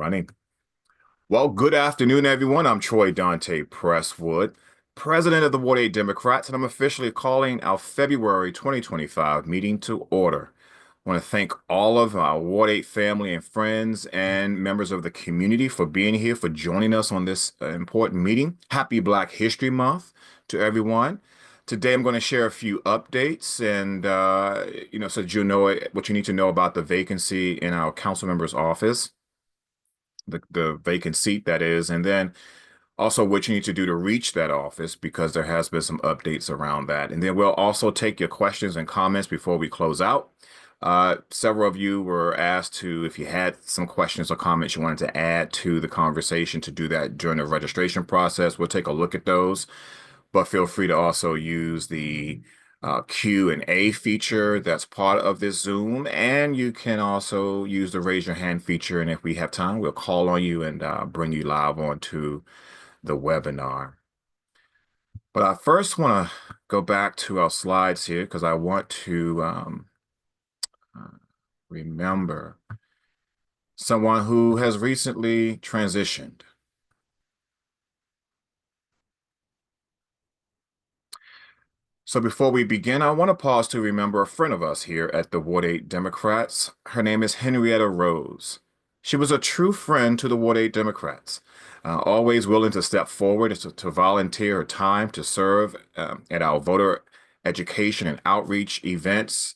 Running. Well, good afternoon, everyone. I'm Troy Dante Presswood, President of the Ward 8 Democrats, and I'm officially calling our February 2025 meeting to order. I want to thank all of our Ward 8 family and friends and members of the community for being here, for joining us on this important meeting. Happy Black History Month to everyone. Today, I'm going to share a few updates and, so that you know what you need to know about the vacancy in our council member's office, the vacant seat that is, and then also what you need to do to reach that office because there has been some updates around that. And then we'll also take your questions and comments before we close out. Several of you were asked to, if you had some questions or comments you wanted to add to the conversation, to do that during the registration process. We'll take a look at those, but feel free to also use the Q&A feature that's part of this Zoom, and you can also use the raise your hand feature. And if we have time, we'll call on you and bring you live onto the webinar. But I first want to go back to our slides here because I want to uh, remember someone who has recently transitioned. So before we begin, I want to pause to remember a friend of us here at the Ward 8 Democrats. Her name is Henrietta Rose. She was a true friend to the Ward 8 Democrats, always willing to step forward to volunteer her time to serve at our voter education and outreach events.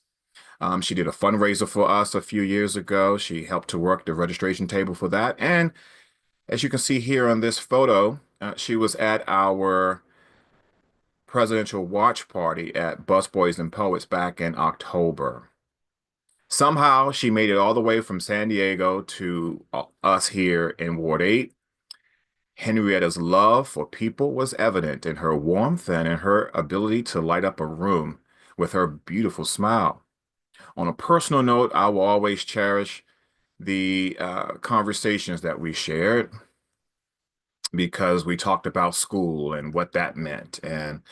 She did a fundraiser for us a few years ago. She helped to work the registration table for that. And as you can see here on this photo, she was at our presidential watch party at Busboys and Poets back in October. Somehow she made it all the way from San Diego to us here in Ward 8. Henrietta's love for people was evident in her warmth and in her ability to light up a room with her beautiful smile. On a personal note, I will always cherish the conversations that we shared because we talked about school and what that meant and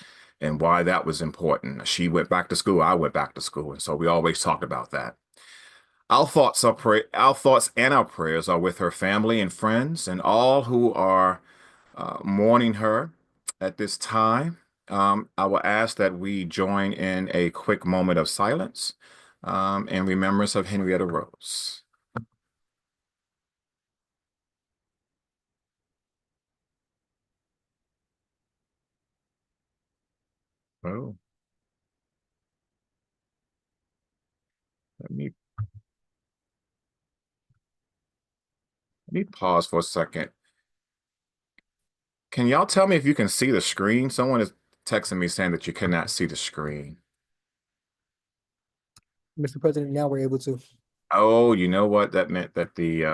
why that was important. She went back to school, I went back to school, and so we always talked about that. Our thoughts and our prayers are with her family and friends and all who are mourning her at this time. I will ask that we join in a quick moment of silence in remembrance of Henrietta Rose. Oh, let me pause for a second. Can y'all tell me if you can see the screen? Someone is texting me saying that you cannot see the screen. Mr. President, now we're able to. Oh, you know what? That meant that the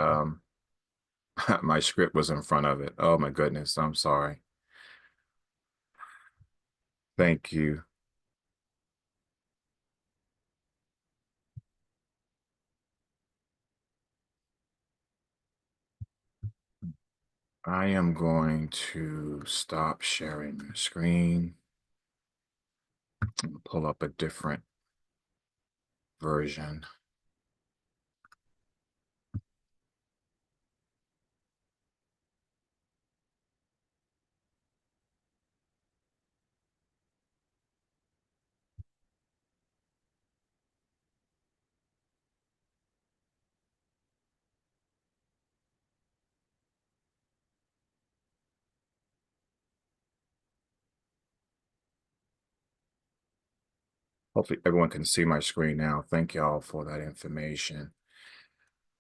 my script was in front of it. Oh my goodness, I'm sorry. Thank you. I am going to stop sharing the screen and pull up a different version. Hopefully everyone can see my screen now. Thank y'all for that information.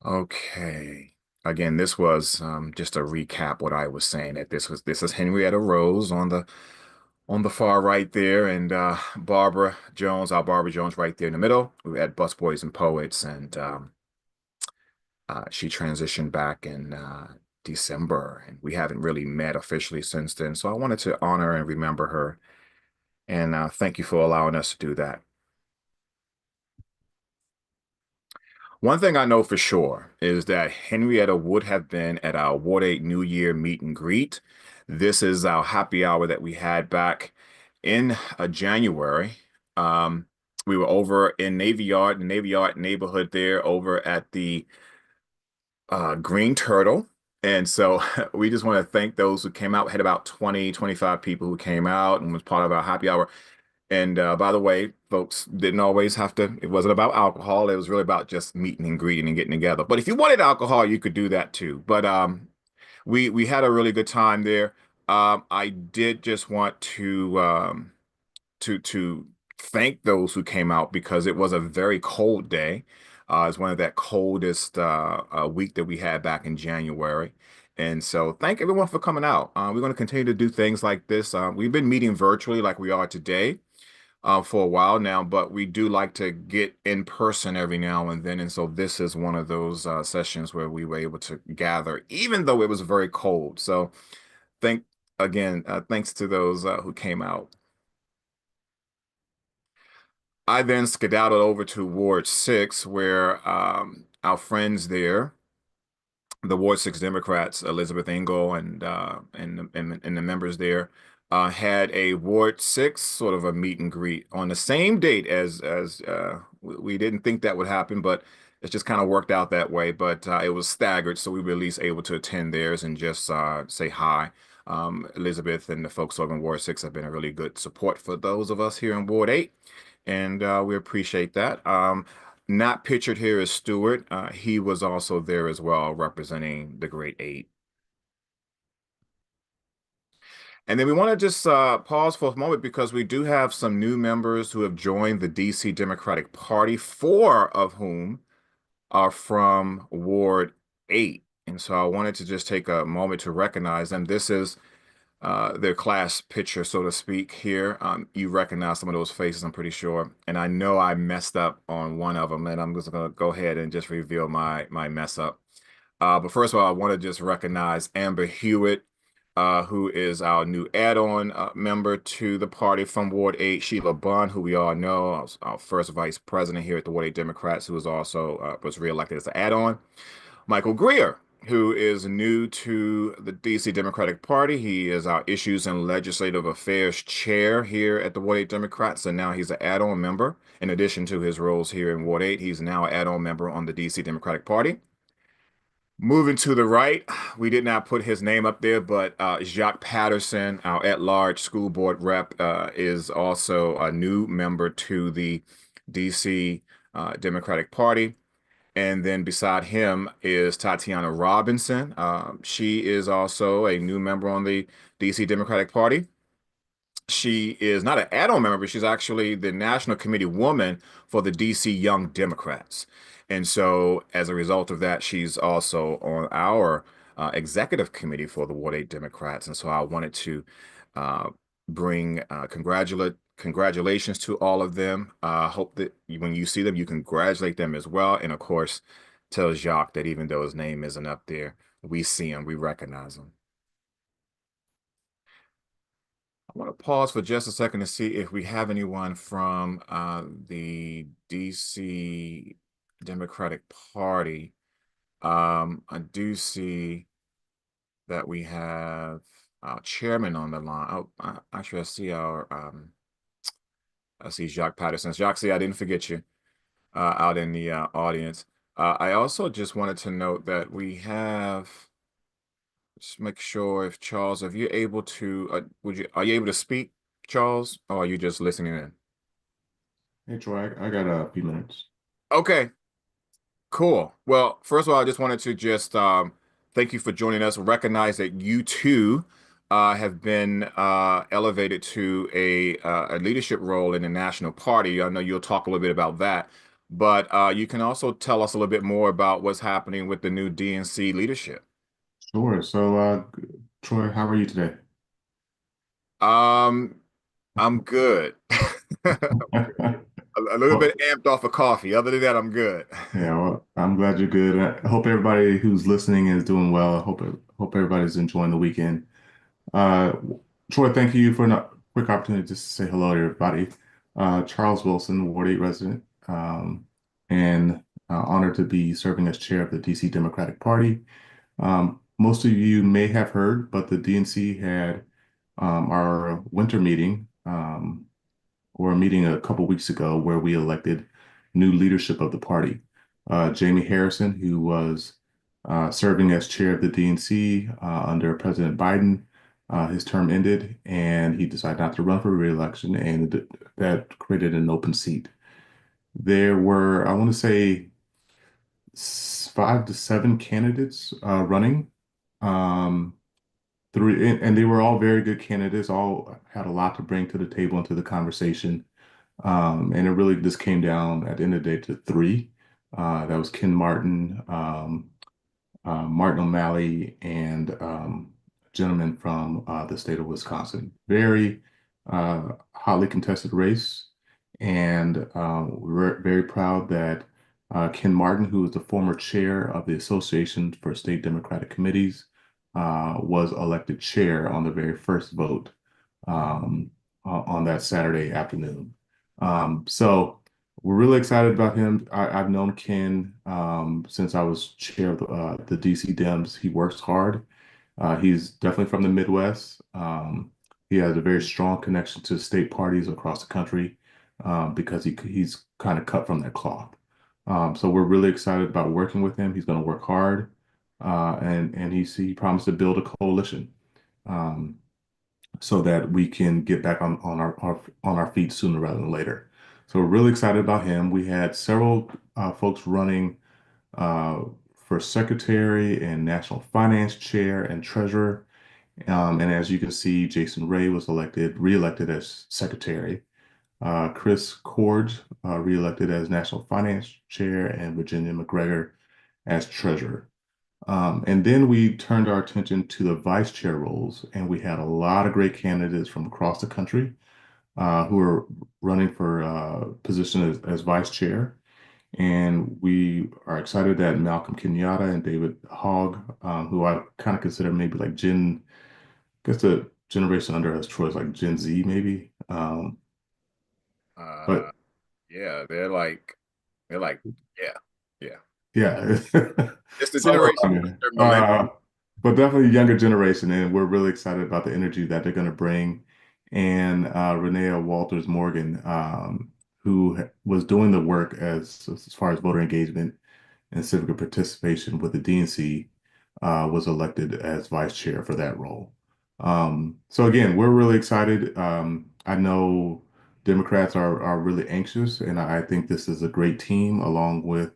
Okay. Again, this was just a recap what I was saying that this is Henrietta Rose on the far right there, and Barbara Jones, our Barbara Jones right there in the middle. We had Busboys and Poets, and she transitioned back in December, and we haven't really met officially since then. So I wanted to honor and remember her, and thank you for allowing us to do that. One thing I know for sure is that Henrietta would have been at our Ward 8 New Year meet and greet. This is our happy hour that we had back in January. Um, we were over in Navy Yard, the Navy Yard neighborhood there over at the Green Turtle. And so we just want to thank those who came out. We had about 20, 25 people who came out and was part of our happy hour. And by the way, folks didn't always have to, it wasn't about alcohol. It was really about just meeting and greeting and getting together. But if you wanted alcohol, you could do that too. But we had a really good time there. I did just want to thank those who came out because it was a very cold day. It's one of that coldest week that we had back in January. And so thank everyone for coming out. We're going to continue to do things like this. We've been meeting virtually like we are today for a while now, but we do like to get in person every now and then. And so this is one of those sessions where we were able to gather, even though it was very cold. So thank again, thanks to those who came out. I then skedaddled over to Ward 6, where our friends there, the Ward 6 Democrats, Elizabeth Engel and the members there, had a Ward 6 sort of a meet and greet on the same date as we didn't think that would happen, but it just kind of worked out that way. But it was staggered, so we were at least able to attend theirs and just say hi. Elizabeth and the folks over in Ward 6 have been a really good support for those of us here in Ward 8, and we appreciate that. Not pictured here is Stewart. He was also there as well, representing the Great Eight. And then we want to just pause for a moment because we do have some new members who have joined the DC Democratic Party, four of whom are from Ward 8. And so I wanted to just take a moment to recognize them. This is their class picture, so to speak, here. You recognize some of those faces, I'm pretty sure. And I know I messed up on one of them, and I'm just going to go ahead and just reveal my mess up. But first of all, I want to just recognize Amber Hewitt, who is our new add-on member to the party from Ward 8. Sheila Bunn, who we all know, our first vice president here at the Ward 8 Democrats, who was also was reelected as an add-on. Michael Greer, who is new to the DC Democratic Party. He is our Issues and Legislative Affairs Chair here at the Ward 8 Democrats, and now he's an add-on member. In addition to his roles here in Ward 8, he's now an add-on member on the DC Democratic Party. Moving to the right, we did not put his name up there, but Jacques Patterson, our at-large school board rep, is also a new member to the DC Democratic Party. And then beside him is Tatiana Robinson. She is also a new member on the DC Democratic Party. She is not an add-on member, but she's actually the national committee woman for the DC Young Democrats. And so as a result of that, she's also on our executive committee for the Ward 8 Democrats. And so I wanted to uh, bring congratulations to all of them. Hope that when you see them, you congratulate them as well. And of course, tell Jacques that even though his name isn't up there, we see him, we recognize him. I want to pause for just a second to see if we have anyone from the DC Democratic Party. I do see that we have our chairman on the line. Oh, actually, I see Jacques Patterson. Jacques, see, I didn't forget you out in the audience. I also just wanted to note that we have. Just make sure if Charles, if you're able to, are you able to speak, Charles, or are you just listening in? Hey Troy, I got a few minutes. Okay, cool. Well, first of all, I just wanted to just thank you for joining us. Recognize that you too have been elevated to a leadership role in the national party. I know you'll talk a little bit about that, but you can also tell us a little bit more about what's happening with the new DNC leadership. Sure. Troy, how are you today? Um, I'm good. A little Well, bit amped off of coffee. Other than that, I'm good. yeah, well, I'm glad you're good. I hope everybody who's listening is doing well. I hope everybody's enjoying the weekend. Uh, Troy, thank you for a quick opportunity just to say hello to everybody. Charles Wilson, Ward 8 resident, and honored to be serving as chair of the DC Democratic Party. Most of you may have heard, but the DNC had our winter meeting or a meeting a couple weeks ago where we elected new leadership of the party. Jamie Harrison, who was serving as chair of the DNC under President Biden. His term ended, and he decided not to run for re-election, and that created an open seat. There were, I want to say, 5 to 7 candidates running. Um, Three, and they were all very good candidates, all had a lot to bring to the table and to the conversation. And it really just came down at the end of the day to three. That was Ken Martin, Martin O'Malley, and a gentleman from the state of Wisconsin. Very hotly contested race. And we're very proud that Ken Martin, who is the former chair of the Association for State Democratic Committees, was elected chair on the very first vote on that Saturday afternoon. So we're really excited about him. I've known Ken since I was chair of the DC Dems. He works hard. He's definitely from the Midwest. He has a very strong connection to state parties across the country because he's kind of cut from that cloth. So we're really excited about working with him. He's going to work hard, and he promised to build a coalition um, so that we can get back on our feet sooner rather than later. So we're really excited about him. We had several folks running uh, for secretary and national finance chair and treasurer. And as you can see, Jason Ray was re-elected as secretary. Chris Cord re-elected as national finance chair, and Virginia McGregor as treasurer. And then we turned our attention to the vice chair roles, and we had a lot of great candidates from across the country who are running for position as vice chair. And we are excited that Malcolm Kenyatta and David Hogg, who I kind of consider maybe like I guess the generation under us, Troy's like Gen Z maybe. Uh, But yeah, they're like, yeah, yeah. yeah, It's the somewhere generation around with there. their millennial. But definitely younger generation, and we're really excited about the energy that they're going to bring. And Renea Walters Morgan, who was doing the work as far as voter engagement and civic participation with the DNC, was elected as vice chair for that role. So again, we're really excited. I know Democrats are really anxious, and I think this is a great team along with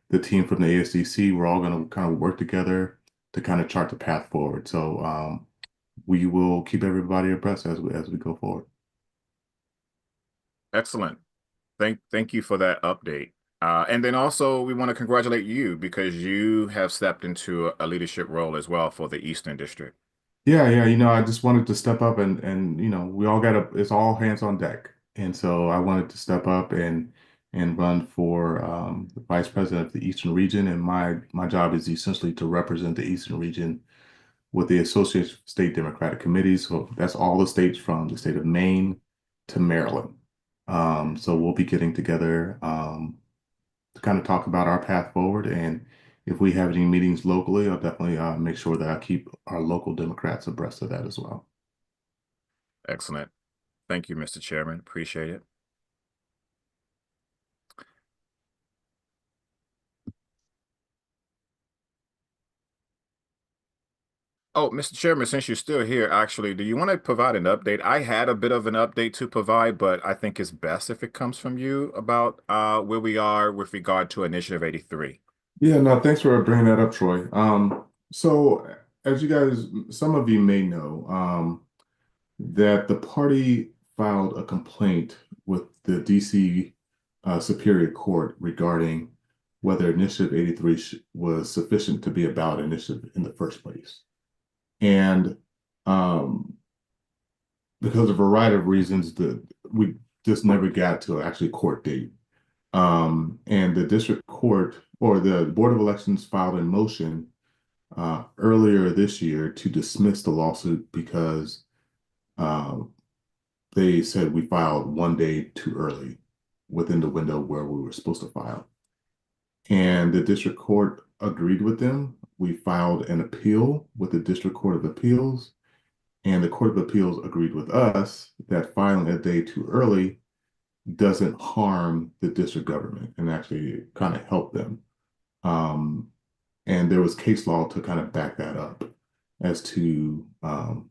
the team from the ASDC. We're all going to kind of work together to kind of chart the path forward. So we will keep everybody abreast as we go forward. Excellent. Thank you for that update. And then also we want to congratulate you because you have stepped into a leadership role as well for the Eastern District. Yeah, yeah. I just wanted to step up and we all it's all hands on deck. And so I wanted to step up and run for the vice president of the Eastern region. And my job is essentially to represent the Eastern region with the Association of State Democratic Committees. So that's all the states from the state of Maine to Maryland. So we'll be getting together to kind of talk about our path forward. And if we have any meetings locally, I'll definitely make sure that I keep our local Democrats abreast of that as well. Excellent. Thank you, Mr. Chairman. Appreciate it. Oh, Mr. Chairman, since you're still here, actually, do you want to provide an update? I had a bit of an update to provide, but I think it's best if it comes from you about where we are with regard to Initiative 83. Yeah, no, thanks for bringing that up, Troy. So as you guys, some of you may know, that the party filed a complaint with the DC Superior Court regarding whether Initiative 83 was sufficient to be a ballot initiative in the first place. And because of a variety of reasons, we just never got to actually court date. And the district court or the Board of Elections filed a motion earlier this year to dismiss the lawsuit because they said we filed one day too early within the window where we were supposed to file. And the district court agreed with them. We filed an appeal with the District Court of Appeals, and the Court of Appeals agreed with us that filing a day too early doesn't harm the district government and actually kind of help them. And there was case law to kind of back that up as to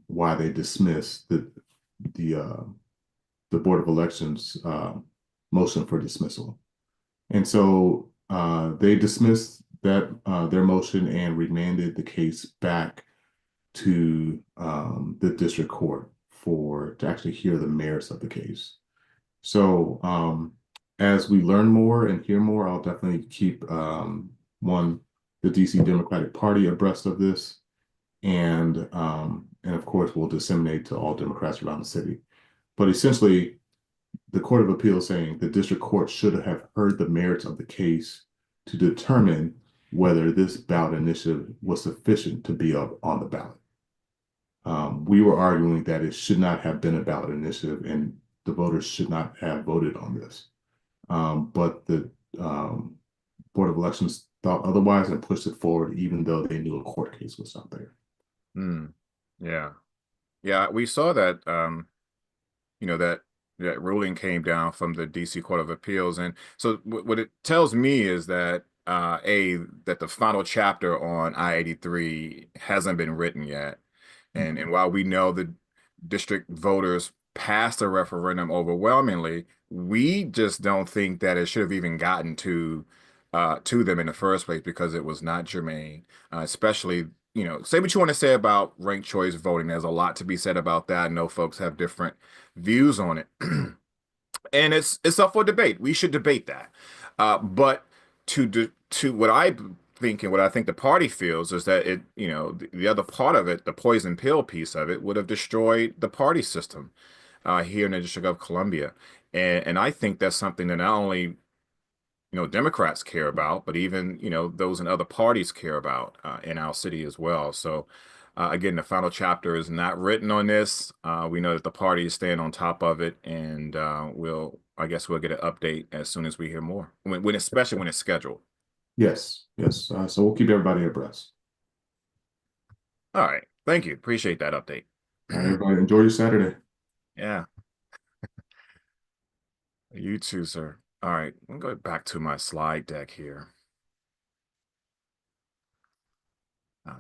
why they dismissed the the Board of Elections motion for dismissal. And so they dismissed that their motion and remanded the case back to the district court to actually hear the merits of the case. So as we learn more and hear more, I'll definitely keep the DC Democratic Party abreast of this, and of course we'll disseminate to all Democrats around the city. But essentially, the Court of Appeal saying the district court should have heard the merits of the case to determine whether this ballot initiative was sufficient to be up on the ballot. We were arguing that it should not have been a ballot initiative and the voters should not have voted on this. But the Board of Elections thought otherwise and pushed it forward, even though they knew a court case was out there. Yeah. Yeah, we saw that, that ruling came down from the DC Court of Appeals. And so what it tells me is that, that the final chapter on I-83 hasn't been written yet. And while we know the district voters passed the referendum overwhelmingly, we just don't think that it should have even gotten to them in the first place because it was not germane, especially, say what you want to say about ranked choice voting. There's a lot to be said about that. I know folks have different views on it. And it's up for debate. We should debate that. But to what I think and what I think the party feels is that the other part of it, the poison pill piece of it, would have destroyed the party system here in the District of Columbia. And I think that's something that not only Democrats care about, but even those in other parties care about in our city as well. So again, the final chapter is not written on this. We know that the party is staying on top of it, and I guess we'll get an update as soon as we hear more, especially when it's scheduled. Yes. So we'll keep everybody abreast. All right. Thank you. Appreciate that update. All right, everybody, enjoy your Saturday. Yeah. You too, sir. All right. I'm going back to my slide deck here.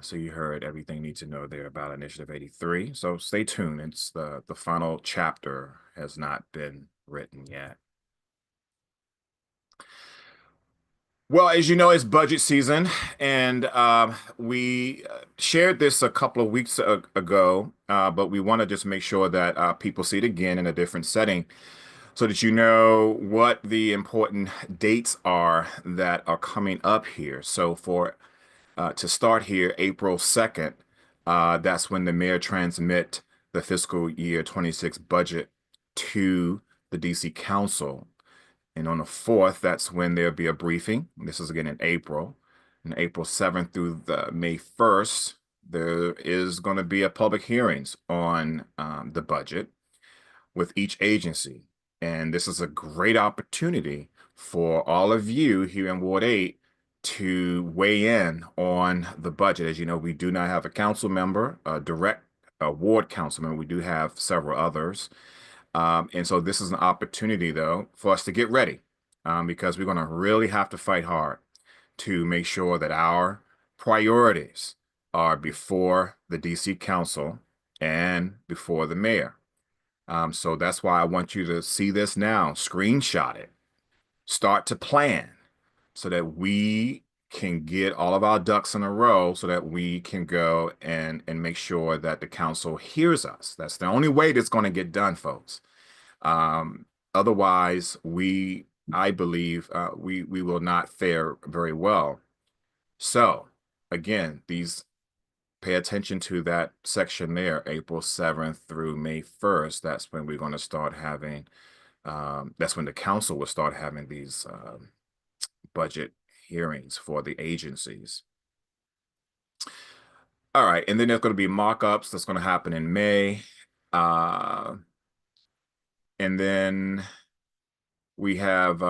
So you heard everything you need to know there about Initiative 83. So stay tuned. It's the final chapter has not been written yet. Well, as you know, it's budget season, and we shared this a couple of weeks ago, but we want to just make sure that people see it again in a different setting so that you know what the important dates are that are coming up here. So to start here, April 2nd, that's when the mayor transmit the fiscal year 26 budget to the DC Council. And on the 4th, that's when there'll be a briefing. This is again in April. And April 7th through May 1st, there is going to be a public hearings on the budget with each agency. And this is a great opportunity for all of you here in Ward 8 to weigh in on the budget. As you know, we do not have a council member, a direct ward council member. We do have several others. And so this is an opportunity, though, for us to get ready because we're going to really have to fight hard to make sure that our priorities are before the DC Council and before the mayor. So that's why I want you to see this now, screenshot it, start to plan so that we can get all of our ducks in a row so that we can go and make sure that the council hears us. That's the only way that's going to get done, folks. Otherwise, I believe we will not fare very well. So again, pay attention to that section there, April 7th through May 1st. That's when we're going to start having, that's when the council will start having these budget hearings for the agencies. All right, and then there's going to be mock-ups that's going to happen in May. And then we have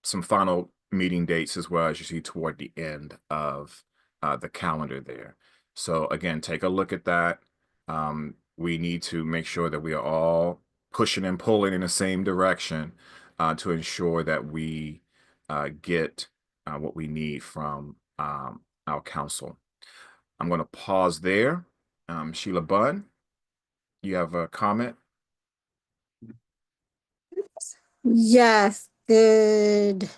some final meeting dates as well, as you see toward the end of the calendar there. So again, take a look at that. We need to make sure that we are all pushing and pulling in the same direction to ensure that we get what we need from our council. I'm going to pause there. Sheila Bunn, you have a comment? Yes, good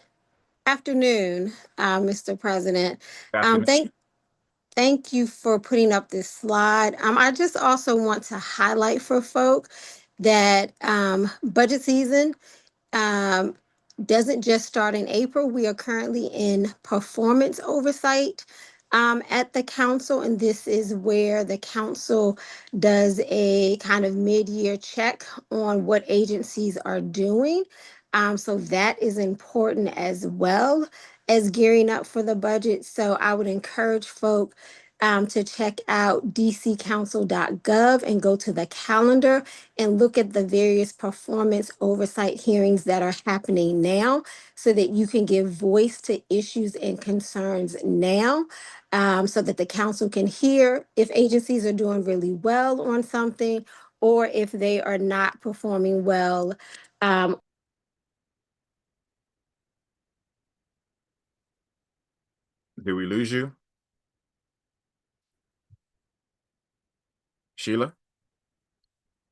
afternoon, Mr. President. Afternoon. Thank you for putting up this slide. I just also want to highlight for folk that budget season um, doesn't just start in April. We are currently in performance oversight at the council, and this is where the council does a kind of mid-year check on what agencies are doing. So that is important as well as gearing up for the budget. So I would encourage folk to check out dccouncil.gov and go to the calendar and look at the various performance oversight hearings that are happening now so that you can give voice to issues and concerns now, so that the council can hear if agencies are doing really well on something or if they are not performing well. Did we lose you? Sheila?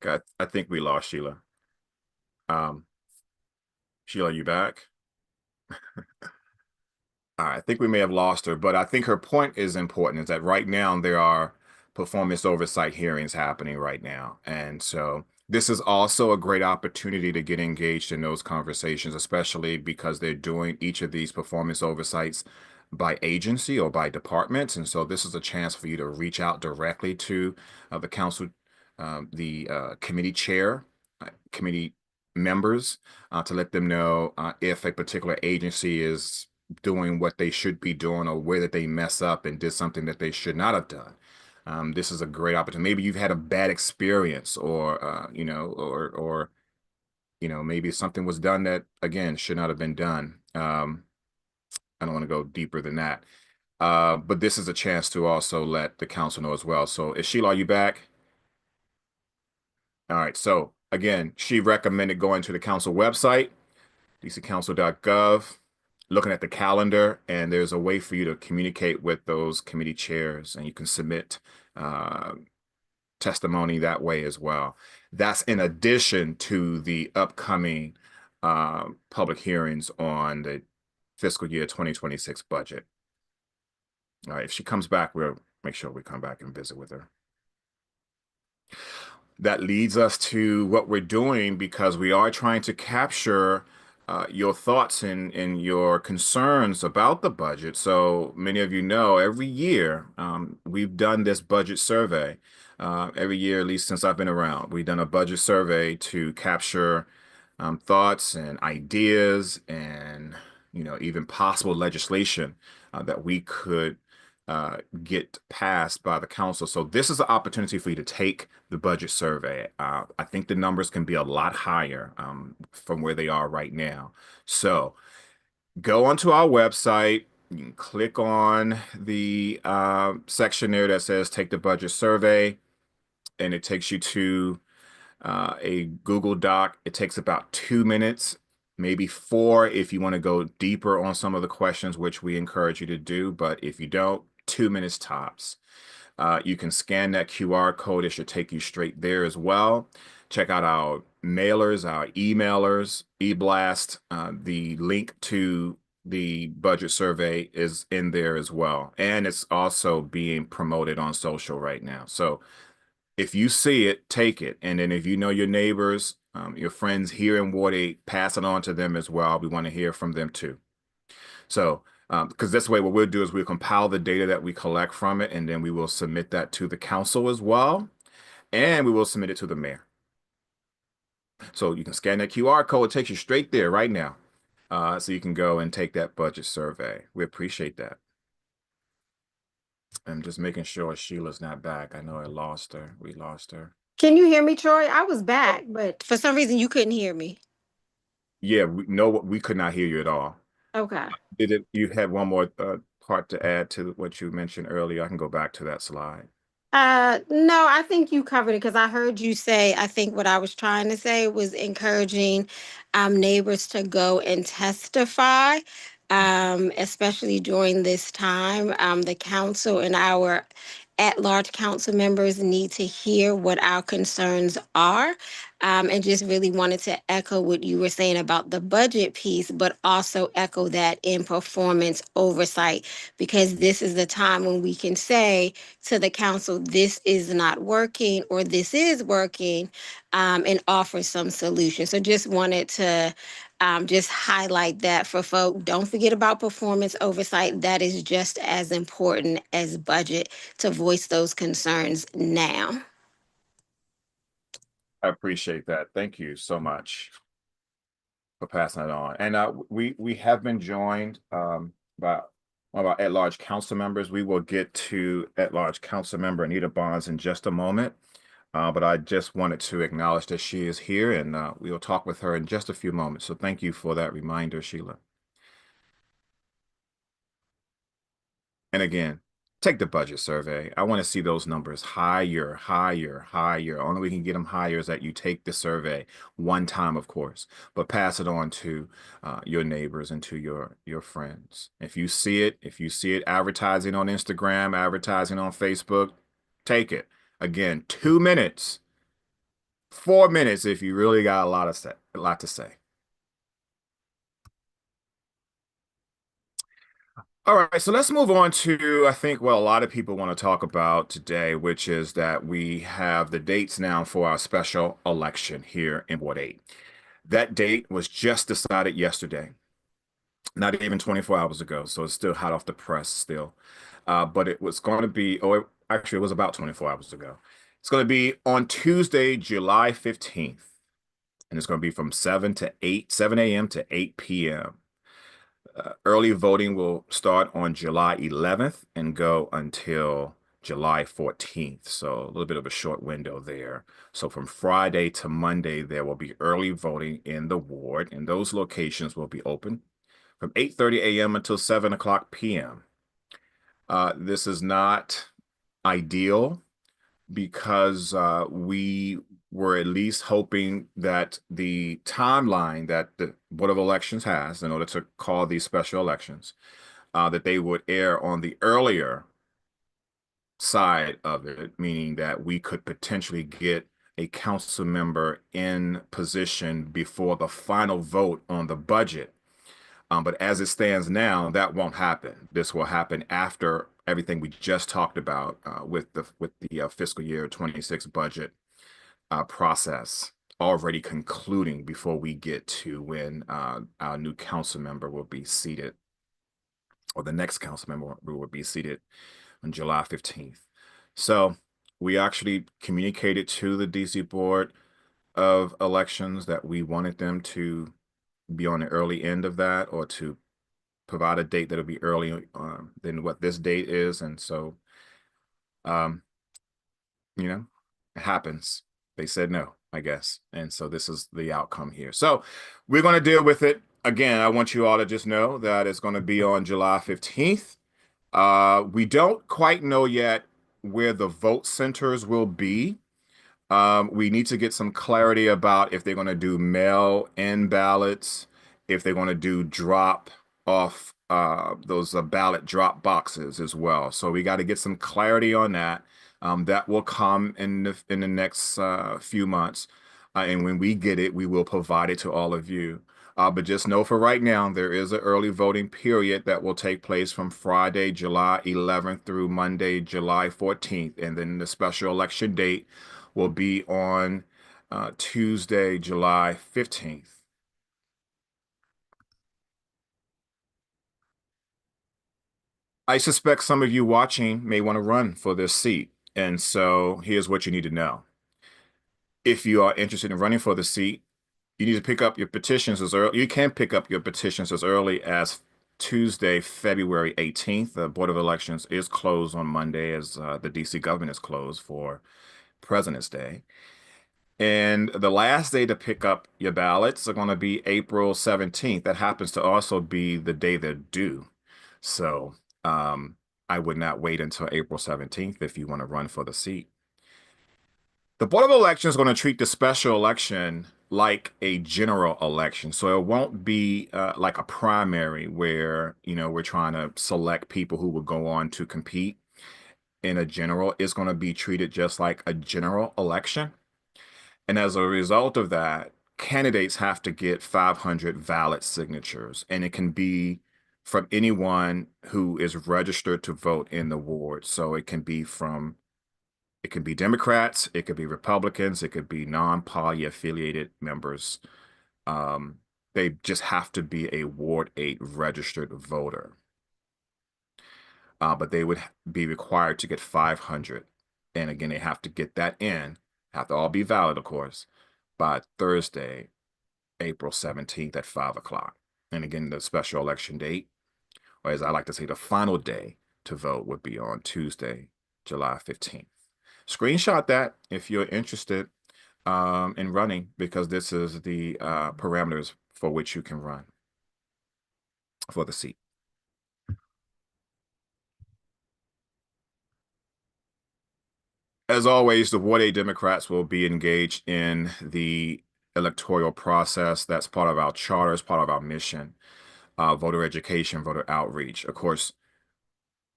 God, I think we lost Sheila. Sheila, you back? All right, I think we may have lost her, but I think her point is important, is that right now there are performance oversight hearings happening right now. And so this is also a great opportunity to get engaged in those conversations, especially because they're doing each of these performance oversights by agency or by departments. And so this is a chance for you to reach out directly to the council, the committee chair, committee members, to let them know if a particular agency is doing what they should be doing or where that they mess up and did something that they should not have done. This is a great opportunity. Maybe you've had a bad experience, or maybe something was done that again should not have been done. I don't want to go deeper than that, but this is a chance to also let the council know as well. So, Sheila, are you back? All right. So again, she recommended going to the council website, dccouncil.gov, looking at the calendar, and there's a way for you to communicate with those committee chairs, and you can submit testimony that way as well. That's in addition to the upcoming public hearings on the fiscal year 2026 budget. All right, if she comes back, we'll make sure we come back and visit with her. That leads us to what we're doing, because we are trying to capture your thoughts and your concerns about the budget. So many of you know every year we've done this budget survey. Every year, at least since I've been around, we've done a budget survey to capture thoughts and ideas and even possible legislation that we could get passed by the council. So this is an opportunity for you to take the budget survey. I think the numbers can be a lot higher from where they are right now. So go onto our website. You can click on the section there that says take the budget survey, and it takes you to a Google Doc. It takes about 2 minutes, maybe 4 if you want to go deeper on some of the questions, which we encourage you to do. But if you don't, 2 minutes tops. You can scan that QR code. It should take you straight there as well. Check out our mailers, our emailers, eBlast. The link to the budget survey is in there as well. And it's also being promoted on social right now. So if you see it, take it. And then if you know your neighbors, your friends here in Ward 8, pass it on to them as well. We want to hear from them too. So, because this way, what we'll do is we'll compile the data that we collect from it, and then we will submit that to the council as well, and we will submit it to the mayor. So you can scan that QR code. It takes you straight there right now. So you can go and take that budget survey. We appreciate that. I'm just making sure Sheila's not back. I know I lost her. We lost her. Can you hear me, Troy? I was back, but for some reason you couldn't hear me. Yeah, we could not hear you at all. Okay. You had one more part to add to what you mentioned earlier? I can go back to that slide. No, I think you covered it because I heard you say, I think what I was trying to say was encouraging neighbors to go and testify. especially during this time. The council and our at-large council members need to hear what our concerns are. And just really wanted to echo what you were saying about the budget piece, but also echo that in performance oversight, because this is the time when we can say to the council, this is not working or this is working, and offer some solutions. So just wanted to just highlight that for folk. Don't forget about performance oversight. That is just as important as budget, to voice those concerns now. I appreciate that. Thank you so much for passing it on. And we have been joined by one of our at-large council members. We will get to at-large council member Anita Bonds in just a moment. But I just wanted to acknowledge that she is here, and we will talk with her in just a few moments. So thank you for that reminder, Sheila. And again, take the budget survey. I want to see those numbers higher, higher, higher. Only we can get them higher is that you take the survey one time, of course, but pass it on to your neighbors and to your friends. If you see it advertising on Instagram, advertising on Facebook, take it. Again, 2 minutes, 4 minutes if you really got a lot to say. All right, so let's move on to, I think, what a lot of people want to talk about today, which is that we have the dates now for our special election here in Ward 8. That date was just decided yesterday, not even 24 hours ago, so it's still hot off the press still. But it was going to be, actually, it was about 24 hours ago. It's going to be on Tuesday, July 15th, and it's going to be from 7 a.m. to 8 p.m. Early voting will start on July 11th and go until July 14th. So a little bit of a short window there. So from Friday to Monday, there will be early voting in the ward, and those locations will be open from 8:30 a.m. until 7 o'clock p.m. This is not ideal because we were at least hoping that the timeline that the Board of Elections has in order to call these special elections, that they would err on the earlier side of it, meaning that we could potentially get a council member in position before the final vote on the budget. But as it stands now, that won't happen. This will happen after everything we just talked about with the fiscal year 26 budget process already concluding before we get to when our new council member will be seated, or the next council member will be seated on July 15th. So we actually communicated to the DC Board of Elections that we wanted them to be on the early end of that, or to provide a date that'll be early than what this date is. And so, it happens. They said no, I guess. And so this is the outcome here. So we're going to deal with it. Again, I want you all to just know that it's going to be on July 15th. We don't quite know yet where the vote centers will be. We need to get some clarity about if they're going to do mail-in ballots, if they're going to do drop off those ballot drop boxes as well. So we got to get some clarity on that. That will come in the next few months. And when we get it, we will provide it to all of you. But just know for right now, there is an early voting period that will take place from Friday, July 11th through Monday, July 14th. And then the special election date will be on Tuesday, July 15th. I suspect some of you watching may want to run for this seat. And so here's what you need to know. If you are interested in running for the seat, you need to pick up your petitions as early. You can pick up your petitions as early as Tuesday, February 18th. The Board of Elections is closed on Monday, as the DC government is closed for President's Day. And the last day to pick up your ballots are going to be April 17th. That happens to also be the day they're due. So I would not wait until April 17th if you want to run for the seat. The Board of Elections is going to treat the special election like a general election. So it won't be like a primary where, we're trying to select people who will go on to compete in a general. It's going to be treated just like a general election. And as a result of that, candidates have to get 500 valid signatures, and it can be from anyone who is registered to vote in the ward. So it can be Democrats, it could be Republicans, it could be non-party affiliated members. They just have to be a Ward 8 registered voter. But they would be required to get 500. And again, they have to get that in, have to all be valid, of course, by Thursday, April 17th at 5 o'clock. And again, the special election date, or as I like to say, the final day to vote would be on Tuesday, July 15th. Screenshot that if you're interested in running, because this is the parameters for which you can run for the seat. As always, the Ward 8 Democrats will be engaged in the electoral process. That's part of our charter, it's part of our mission, voter education, voter outreach. Of course,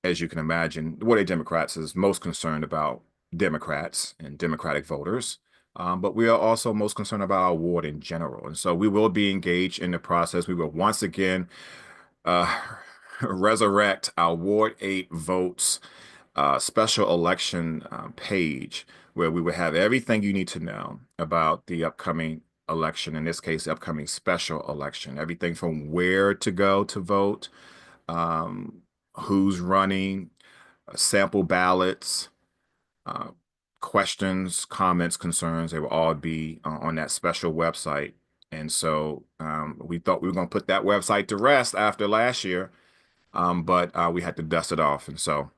as you can imagine, the Ward 8 Democrats is most concerned about Democrats and Democratic voters, but we are also most concerned about our ward in general. And so we will be engaged in the process. We will once again resurrect our Ward 8 votes special election page, where we would have everything you need to know about the upcoming election, in this case, the upcoming special election, everything from where to go to vote, who's running, sample ballots, questions, comments, concerns. They will all be on that special website. And so we thought we were going to put that website to rest after last year, but we had to dust it off. And so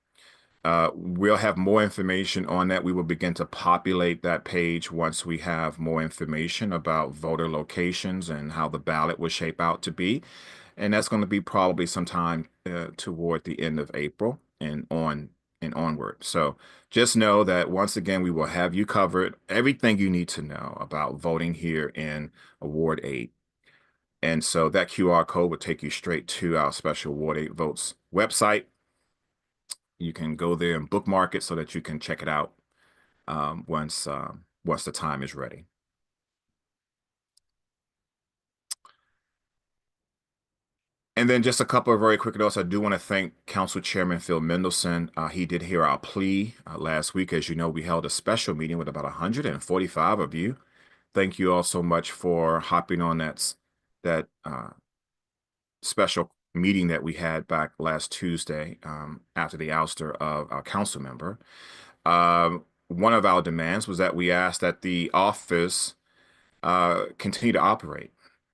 we'll have more information on that. We will begin to populate that page once we have more information about voter locations and how the ballot will shape out to be. And that's going to be probably sometime toward the end of April and onward. So just know that once again, we will have you covered, everything you need to know about voting here in Ward 8. And so that QR code will take you straight to our special Ward 8 Votes website. You can go there and bookmark it so that you can check it out once the time is ready. And then just a couple of very quick notes. I do want to thank Council Chairman Phil Mendelson. He did hear our plea last week. As you know, we held a special meeting with about 145 of you. Thank you all so much for hopping on that special meeting that we had back last Tuesday after the ouster of our council member. One of our demands was that we asked that the office continue to operate.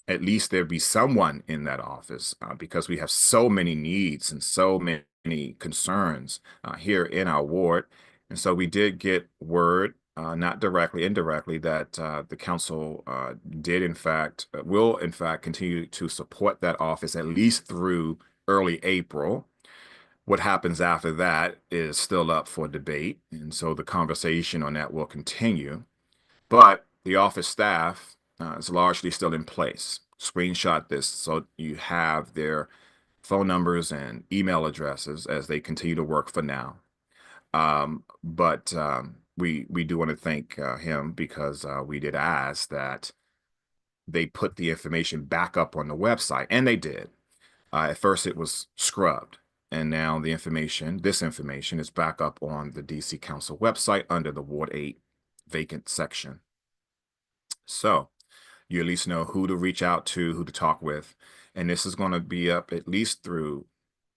At least there be someone in that office because we have so many needs and so many concerns here in our ward. And so we did get word, not directly, indirectly, that the council will in fact continue to support that office at least through early April. What happens after that is still up for debate. And so the conversation on that will continue. But the office staff is largely still in place. Screenshot this so you have their phone numbers and email addresses as they continue to work for now. But we do want to thank him because we did ask that they put the information back up on the website, and they did. At first it was scrubbed, and now this information is back up on the DC Council website under the Ward 8 vacant section. So you at least know who to reach out to, who to talk with. And this is going to be up at least through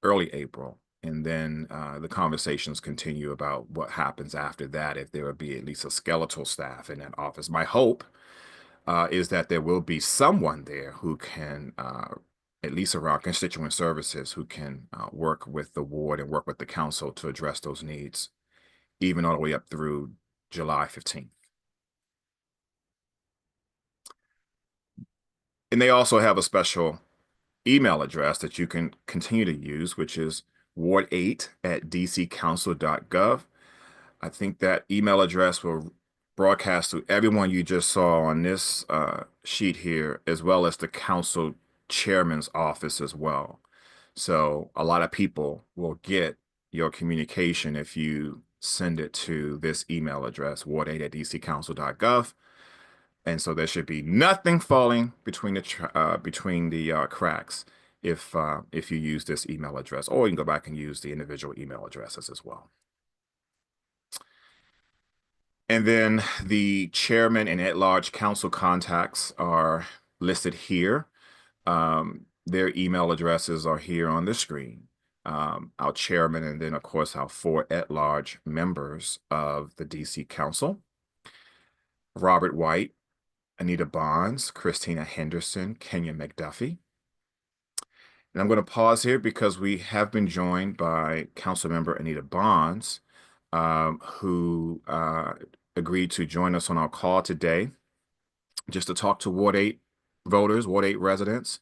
early April. And then the conversations continue about what happens after that, if there will be at least a skeletal staff in that office. My hope is that there will be someone there who can, at least around constituent services, who can work with the ward and work with the council to address those needs, even all the way up through July 15th. And they also have a special email address that you can continue to use, which is ward8@dccouncil.gov. I think that email address will broadcast to everyone you just saw on this sheet here, as well as the council chairman's office as well. So a lot of people will get your communication if you send it to this email address, ward8@dccouncil.gov. And so there should be nothing falling between the cracks if you use this email address, or you can go back and use the individual email addresses as well. And then the chairman and at-large council contacts are listed here. Their email addresses are here on the screen. Our chairman, and then of course our 4 at-large members of the DC Council: Robert White, Anita Bonds, Christina Henderson, Kenya McDuffie. And I'm going to pause here because we have been joined by Councilmember Anita Bonds, who agreed to join us on our call today just to talk to Ward 8 voters, Ward 8 residents,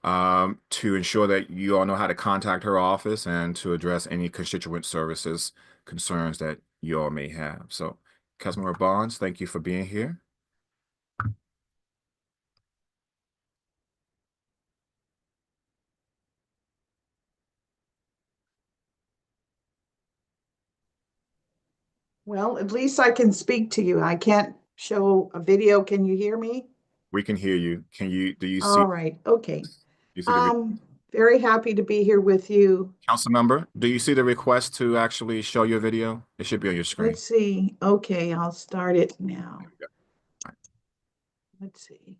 to ensure that you all know how to contact her office and to address any constituent services concerns that you all may have. So, Councilmember Bonds, thank you for being here. Well, at least I can speak to you. I can't show a video. Can you hear me? We can hear you. Do you see? All right, okay. You see the Very happy to be here with you. Councilmember, do you see the request to actually show your video? It should be on your screen. Let's see. Okay, I'll start it now. Let's see.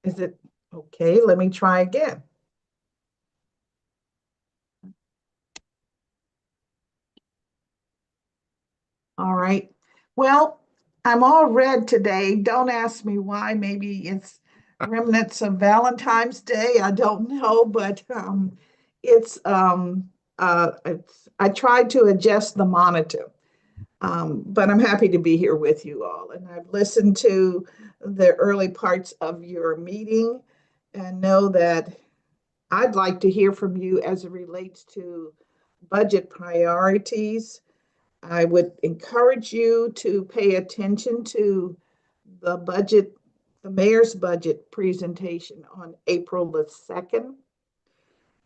Is it okay? Let me try again. All right. Well, I'm all red today. Don't ask me why. Maybe it's remnants of Valentine's Day. I don't know, but it's I tried to adjust the monitor. But I'm happy to be here with you all. And I've listened to the early parts of your meeting and know that I'd like to hear from you as it relates to budget priorities. I would encourage you to pay attention to the budget, the mayor's budget presentation on April the 2nd.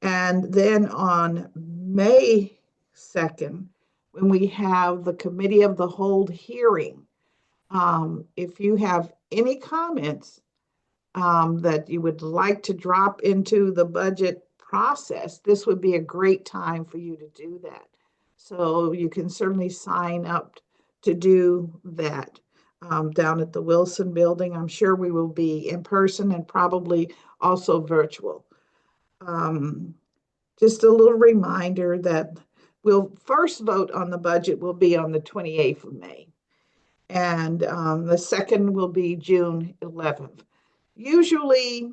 And then on May 2nd, when we have the committee of the whole hearing, if you have any comments that you would like to drop into the budget process, this would be a great time for you to do that. So you can certainly sign up to do that down at the Wilson Building. I'm sure we will be in person and probably also virtual. Just a little reminder that we'll first vote on the budget will be on the 28th of May. And the second will be June 11th. Usually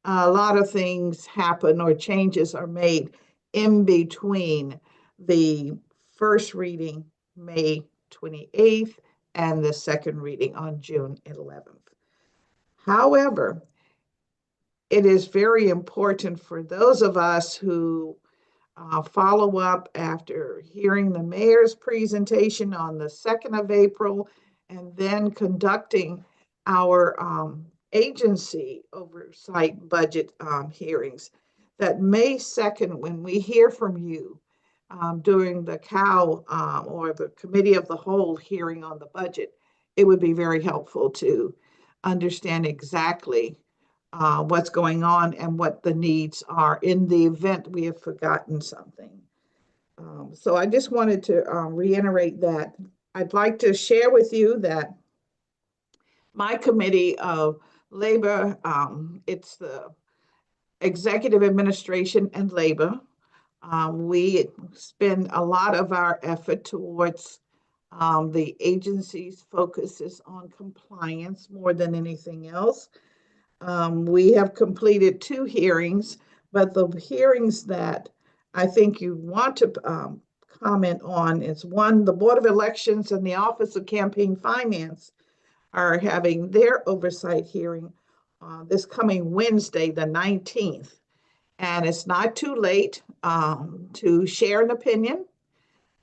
a lot of things happen or changes are made in between the first reading, May 28th, and the second reading on June 11th. However, it is very important for those of us who follow up after hearing the mayor's presentation on the 2nd of April and then conducting our agency oversight budget hearings, that May 2nd, when we hear from you during the COW or the Committee of the Whole hearing on the budget, it would be very helpful to understand exactly what's going on and what the needs are in the event we have forgotten something. So I just wanted to reiterate that. I'd like to share with you that my committee of labor, it's the executive administration and labor. We spend a lot of our effort towards the agency's focuses on compliance more than anything else. We have completed 2 hearings, but the hearings that I think you want to comment on is one, the Board of Elections and the Office of Campaign Finance are having their oversight hearing this coming Wednesday, the 19th. And it's not too late to share an opinion.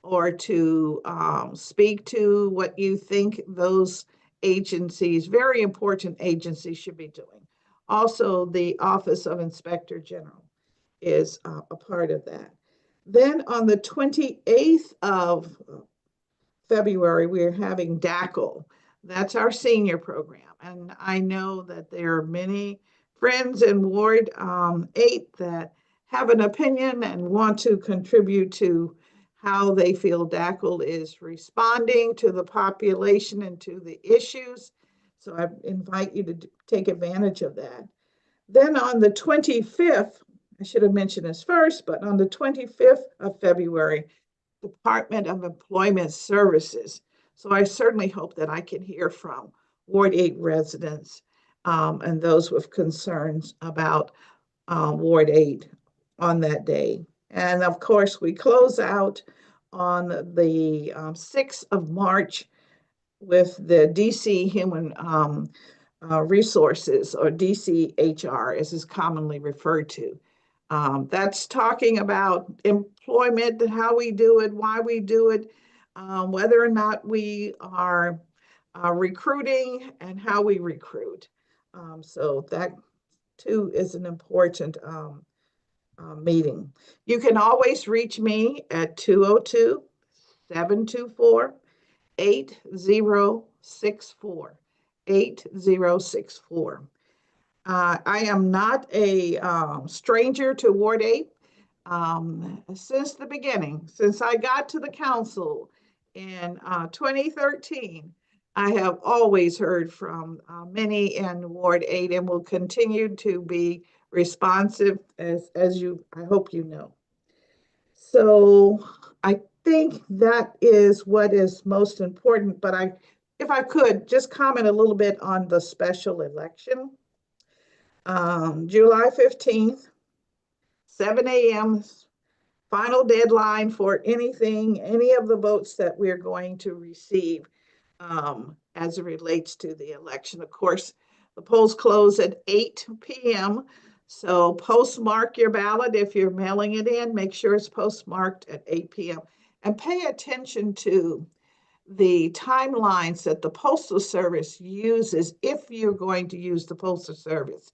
or to speak to what you think those agencies, very important agencies, should be doing. Also, the Office of Inspector General is a part of that. Then on the 28th of February, we're having DACL. That's our senior program. And I know that there are many friends in Ward 8 that have an opinion and want to contribute to how they feel DACL is responding to the population and to the issues. So I invite you to take advantage of that. Then on the 25th, I should have mentioned this first, but on the 25th of February, Department of Employment Services. So I certainly hope that I can hear from Ward 8 residents and those with concerns about Ward 8 on that day. And of course, we close out on the 6th of March with the DC Human Resources, or DCHR, as is commonly referred to. That's talking about employment, how we do it, why we do it, whether or not we are recruiting, and how we recruit. So that too is an important meeting. You can always reach me at 202-724-8064. 8064. I am not a stranger to Ward 8. Since the beginning, since I got to the council in 2013, I have always heard from many in Ward 8 and will continue to be responsive, as you, I hope you know. So I think that is what is most important, but if I could just comment a little bit on the special election. July 15th, 7 a.m. final deadline for any of the votes that we're going to receive as it relates to the election. Of course, the polls close at 8 p.m. So postmark your ballot. If you're mailing it in, make sure it's postmarked at 8 p.m. And pay attention to the timelines that the Postal Service uses if you're going to use the Postal Service.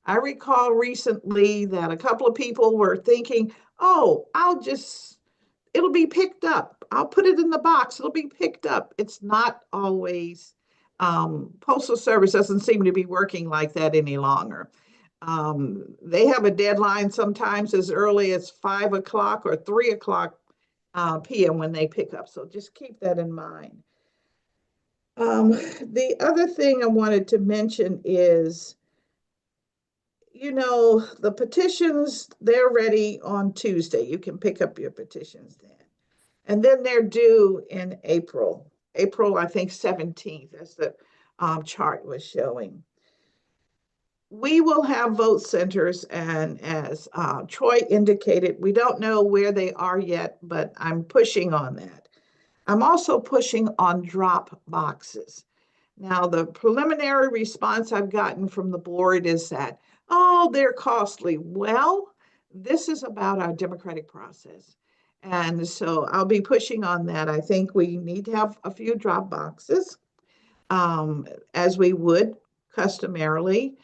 I recall recently that a couple of people were thinking, oh, it'll be picked up. I'll put it in the box. It'll be picked up. It's not always, Postal Service doesn't seem to be working like that any longer. They have a deadline sometimes as early as 5 o'clock or 3 o'clock p.m. when they pick up. So just keep that in mind. The other thing I wanted to mention is, the petitions, they're ready on Tuesday. You can pick up your petitions then. And then they're due in April, I think 17th, as the chart was showing. We will have vote centers, and as Troy indicated, we don't know where they are yet, but I'm pushing on that. I'm also pushing on drop boxes. Now, the preliminary response I've gotten from the board is that, oh, they're costly. Well, this is about our democratic process. And so I'll be pushing on that. I think we need to have a few drop boxes, as we would customarily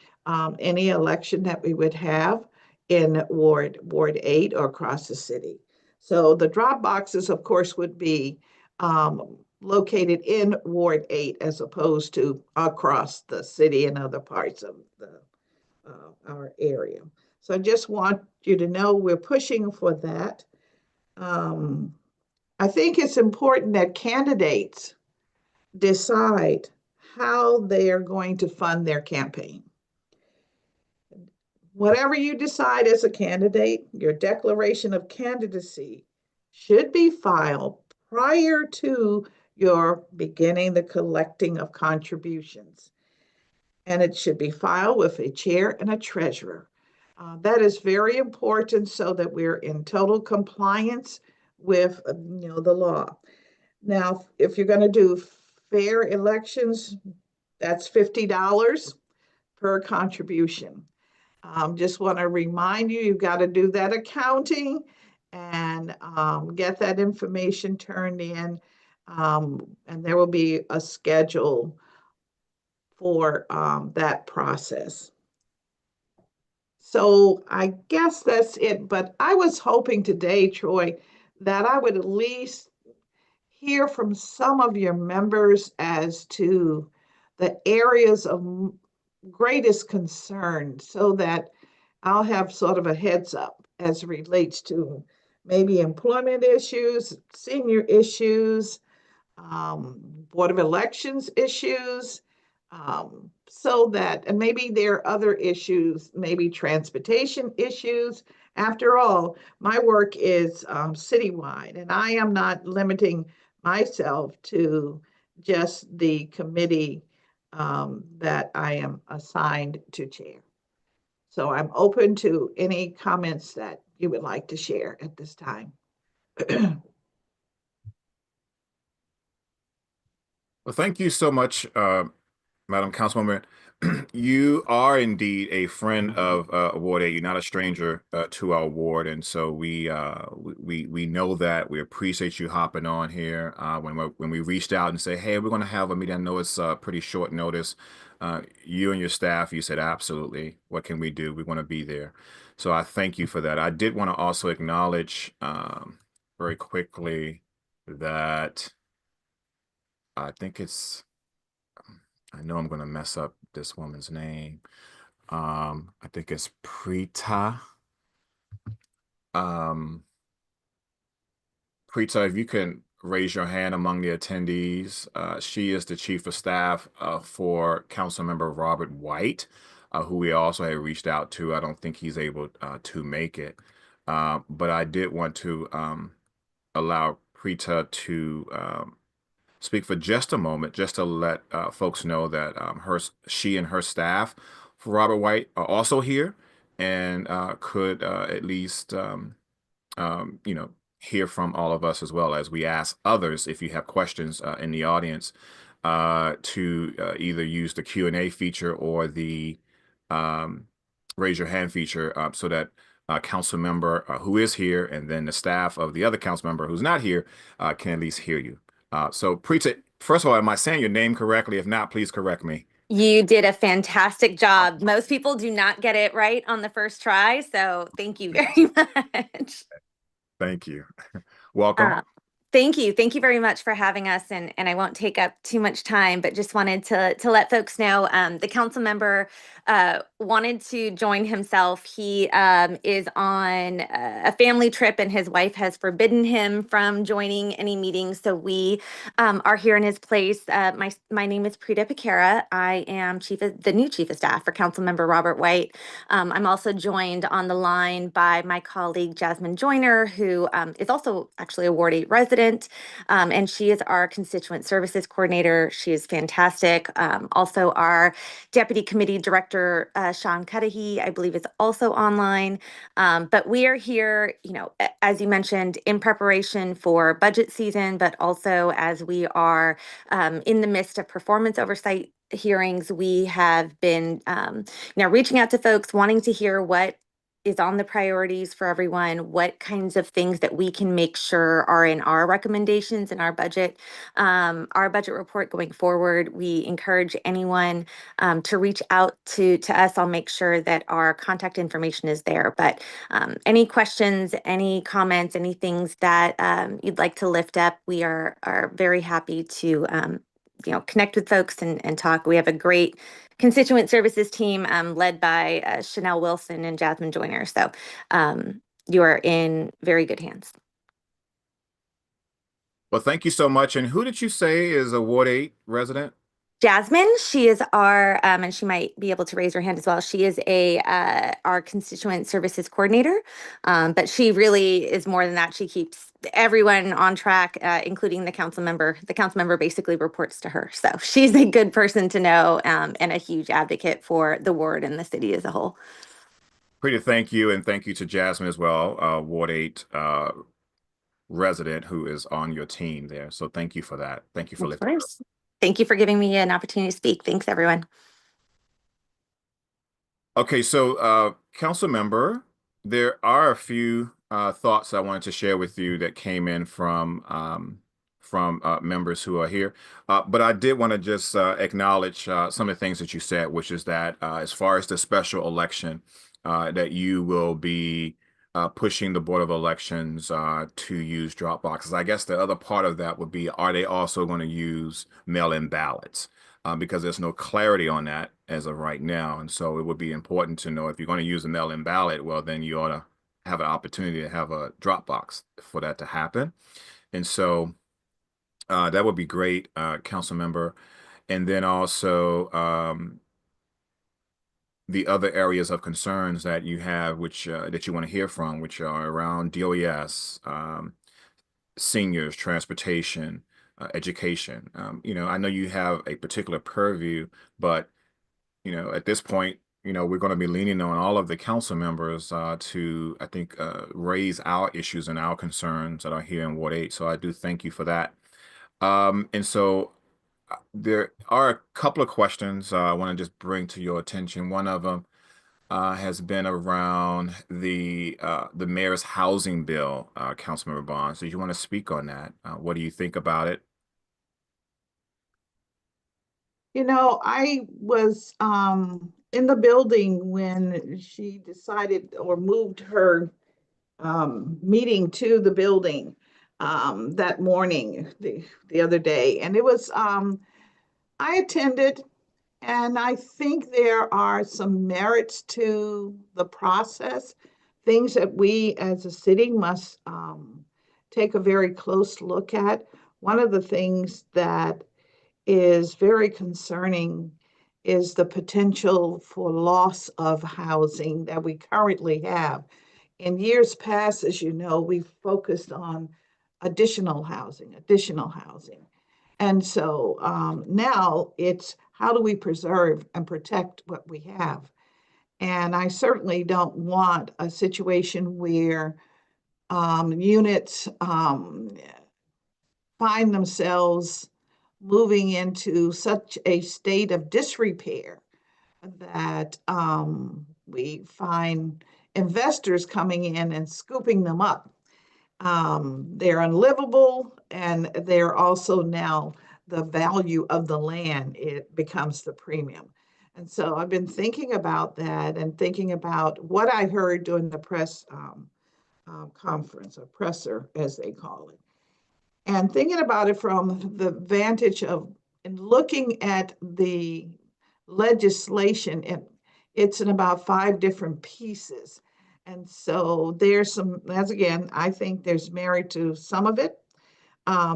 any election that we would have in Ward 8 or across the city. So the drop boxes, of course, would be located in Ward 8 as opposed to across the city and other parts of our area. So I just want you to know we're pushing for that. I think it's important that candidates decide how they are going to fund their campaign. Whatever you decide as a candidate, your declaration of candidacy should be filed prior to your beginning the collecting of contributions. And it should be filed with a chair and a treasurer. That is very important so that we're in total compliance with the law. Now, if you're going to do fair elections, that's $50 per contribution. Just want to remind you, you've got to do that accounting, and and get that information turned in. And there will be a schedule for that process. So I guess that's it. But I was hoping today, Troy, that I would at least hear from some of your members as to the areas of greatest concern so that I'll have sort of a heads up as it relates to maybe employment issues, senior issues, Board of Elections issues, so that, and maybe there are other issues, maybe transportation issues. After all, my work is citywide, and I am not limiting myself to just the committee that I am assigned to chair. So I'm open to any comments that you would like to share at this time. Well, thank you so much, Madam Councilwoman. You are indeed a friend of Ward 8. You're not a stranger to our ward, and so we know that. We appreciate you hopping on here. When we reached out and say, "Hey, we're going to have a meeting," I know it's pretty short notice. You and your staff, you said, "Absolutely. What can we do? We want to be there." So I thank you for that. I did want to also acknowledge very quickly that I think it's. I know I'm going to mess up this woman's name. I think it's Preeta. Preeta, if you can raise your hand among the attendees. She is the Chief of Staff for Councilmember Robert White, who we also had reached out to. I don't think he's able to make it. But I did want to allow Preeta to speak for just a moment, just to let folks know that she and her staff for Robert White are also here and could at least hear from all of us as well as we ask others if you have questions in the audience to either use the Q&A feature or the raise your hand feature so that council member who is here and then the staff of the other council member who's not here can at least hear you. So Preeta, first of all, am I saying your name correctly? If not, please correct me. You did a fantastic job. Most people do not get it right on the first try, so thank you very much. Thank you. Welcome. Thank you. Thank you very much for having us, and I won't take up too much time, but just wanted to let folks know the council member wanted to join himself. He is on a family trip, and his wife has forbidden him from joining any meetings, so we are here in his place. My name is Preeta Picara. I am the new Chief of Staff for Councilmember Robert White. I'm also joined on the line by my colleague Jasmine Joyner, who is also actually a Ward 8 resident. And she is our constituent services coordinator. She is fantastic. Also, our deputy committee director, Sean Cudahy, I believe is also online. But we are here, as you mentioned, in preparation for budget season, but also as we are in the midst of performance oversight hearings, we have been reaching out to folks, wanting to hear what is on the priorities for everyone, what kinds of things that we can make sure are in our recommendations in our budget report going forward. We encourage anyone to reach out to us. I'll make sure that our contact information is there. But any questions, any comments, any things that you'd like to lift up, we are very happy to connect with folks and talk. We have a great constituent services team led by Chanel Wilson and Jasmine Joyner. So you are in very good hands. Well, thank you so much. And who did you say is a Ward 8 resident? Jasmine, she is our, and she might be able to raise her hand as well. She is our constituent services coordinator, but she really is more than that. She keeps everyone on track, including the council member. The council member basically reports to her. So she's a good person to know and a huge advocate for the ward and the city as a whole. Preeta, thank you. And thank you to Jasmine as well, Ward 8 resident who is on your team there. So thank you for that. Thank you for lifting us. Thank you for giving me an opportunity to speak. Thanks, everyone. Okay, so council member, there are a few thoughts I wanted to share with you that came in from members who are here. But I did want to just acknowledge some of the things that you said, which is that as far as the special election, that you will be pushing the Board of Elections to use drop boxes. I guess the other part of that would be, are they also going to use mail-in ballots? Because there's no clarity on that as of right now. And so it would be important to know if you're going to use a mail-in ballot, well, then you ought to have an opportunity to have a drop box for that to happen. And so that would be great, council member. And then also the other areas of concerns that you have, which that you want to hear from, which are around DOES, seniors, transportation, education. I know you have a particular purview, but at this point, we're going to be leaning on all of the council members to, I think, raise our issues and our concerns that are here in Ward 8. So I do thank you for that. And so there are a couple of questions I want to just bring to your attention. One of them has been around the mayor's housing bill, Councilmember Bonds. So you want to speak on that? What do you think about it? I was in the building when she decided or moved her meeting to the building that morning, the other day. And it was, I attended, and I think there are some merits to the process, things that we as a city must take a very close look at. One of the things that is very concerning is the potential for loss of housing that we currently have. In years past, as you know, we've focused on additional housing. And so now it's how do we preserve and protect what we have? And I certainly don't want a situation where units find themselves moving into such a state of disrepair that we find investors coming in and scooping them up. They're unlivable, and they're also now the value of the land, it becomes the premium. And so I've been thinking about that and thinking about what I heard during the press conference, or presser, as they call it. And thinking about it from the vantage of and looking at the legislation, it's in about 5 different pieces. And so there's some, as again, I think there's merit to some of it.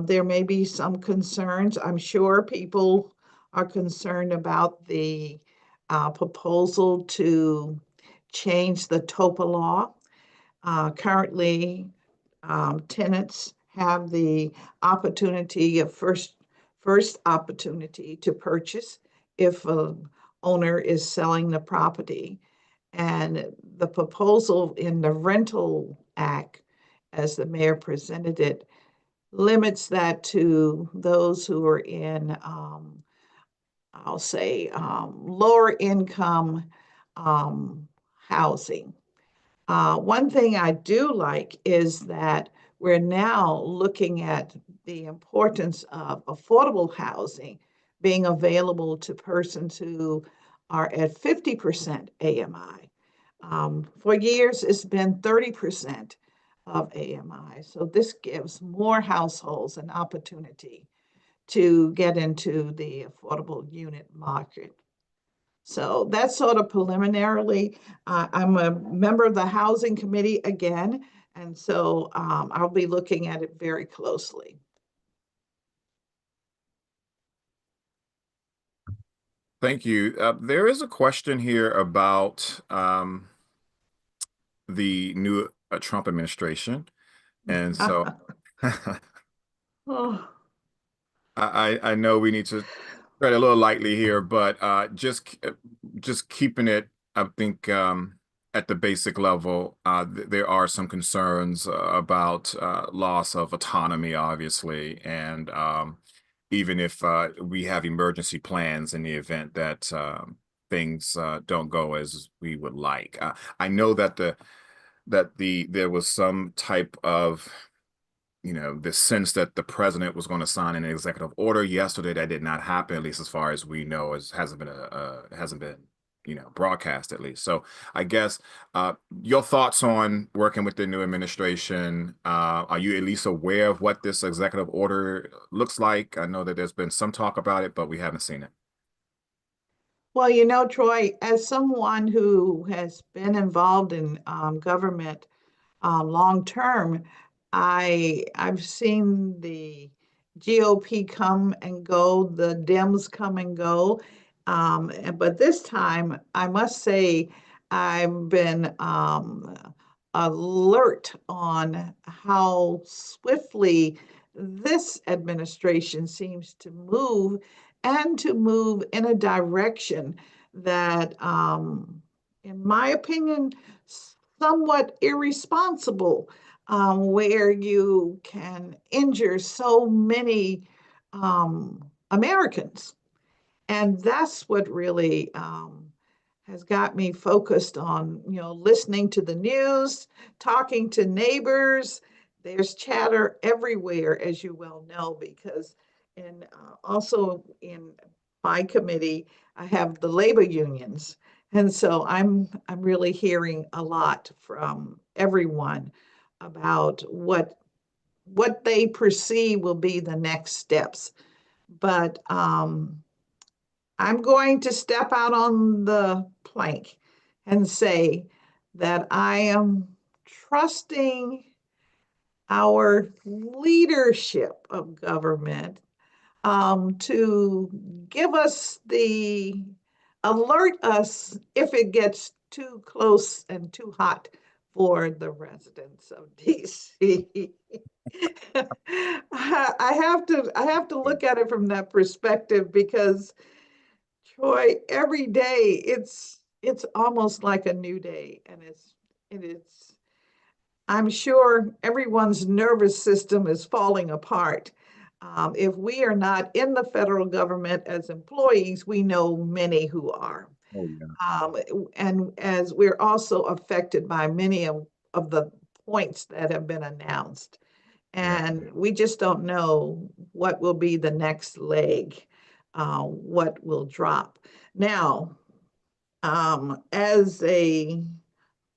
There may be some concerns. I'm sure people are concerned about the proposal to change the TOPA law. Currently, tenants have the opportunity of first opportunity to purchase if an owner is selling the property. And the proposal in the Rental Act, as the mayor presented it, limits that to those who are in, I'll say, lower income housing. One thing I do like is that we're now looking at the importance of affordable housing being available to persons who are at 50% AMI. For years, it's been 30% of AMI. So this gives more households an opportunity to get into the affordable unit market. So that's sort of preliminarily. I'm a member of the Housing Committee again, and so I'll be looking at it very closely. Thank you. There is a question here about the new Trump administration. And so Oh, I know we need to tread a little lightly here, but just keeping it, I think, at the basic level, there are some concerns about loss of autonomy, obviously, and even if we have emergency plans in the event that things don't go as we would like. I know that that there was some type of, the sense that the president was going to sign an executive order yesterday. That did not happen, at least as far as we know. It hasn't been broadcast, at least. So I guess your thoughts on working with the new administration. Are you at least aware of what this executive order looks like? I know that there's been some talk about it, but we haven't seen it. Well, Troy, as someone who has been involved in government long term, I've seen the GOP come and go, the Dems come and go. But this time, I must say, I've been alert on how swiftly this administration seems to move, and to move in a direction that, in my opinion, somewhat irresponsible, where you can injure so many Americans. And that's what really has got me focused on, listening to the news, talking to neighbors. There's chatter everywhere, as you well know, because also in my committee, I have the labor unions. And so I'm really hearing a lot from everyone about what they perceive will be the next steps. But I'm going to step out on the plank and say that I am trusting our leadership of government to give us alert us if it gets too close and too hot for the residents of DC. I have to look at it from that perspective, because Troy, every day it's almost like a new day, and it's I'm sure everyone's nervous system is falling apart. If we are not in the federal government as employees, we know many who are. Oh, yeah. And as we're also affected by many of the points that have been announced. And we just don't know what will be the next leg, what will drop. Now, as a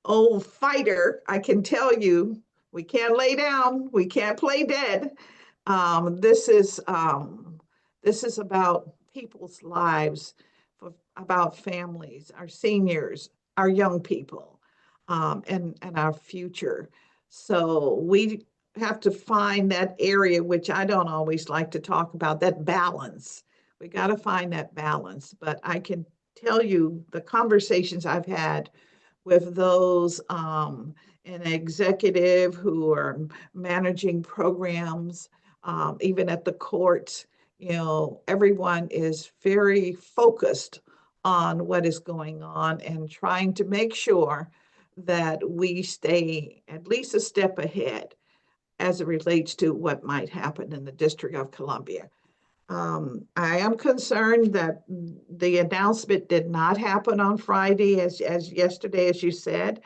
old fighter, I can tell you, we can't lay down, we can't play dead. This is about people's lives, about families, our seniors, our young people, and our future. So we have to find that area, which I don't always like to talk about, that balance. We got to find that balance. But I can tell you the conversations I've had with those in executive who are managing programs, even at the courts, everyone is very focused on what is going on and trying to make sure that we stay at least a step ahead as it relates to what might happen in the District of Columbia. I am concerned that the announcement did not happen on Friday as yesterday, as you said,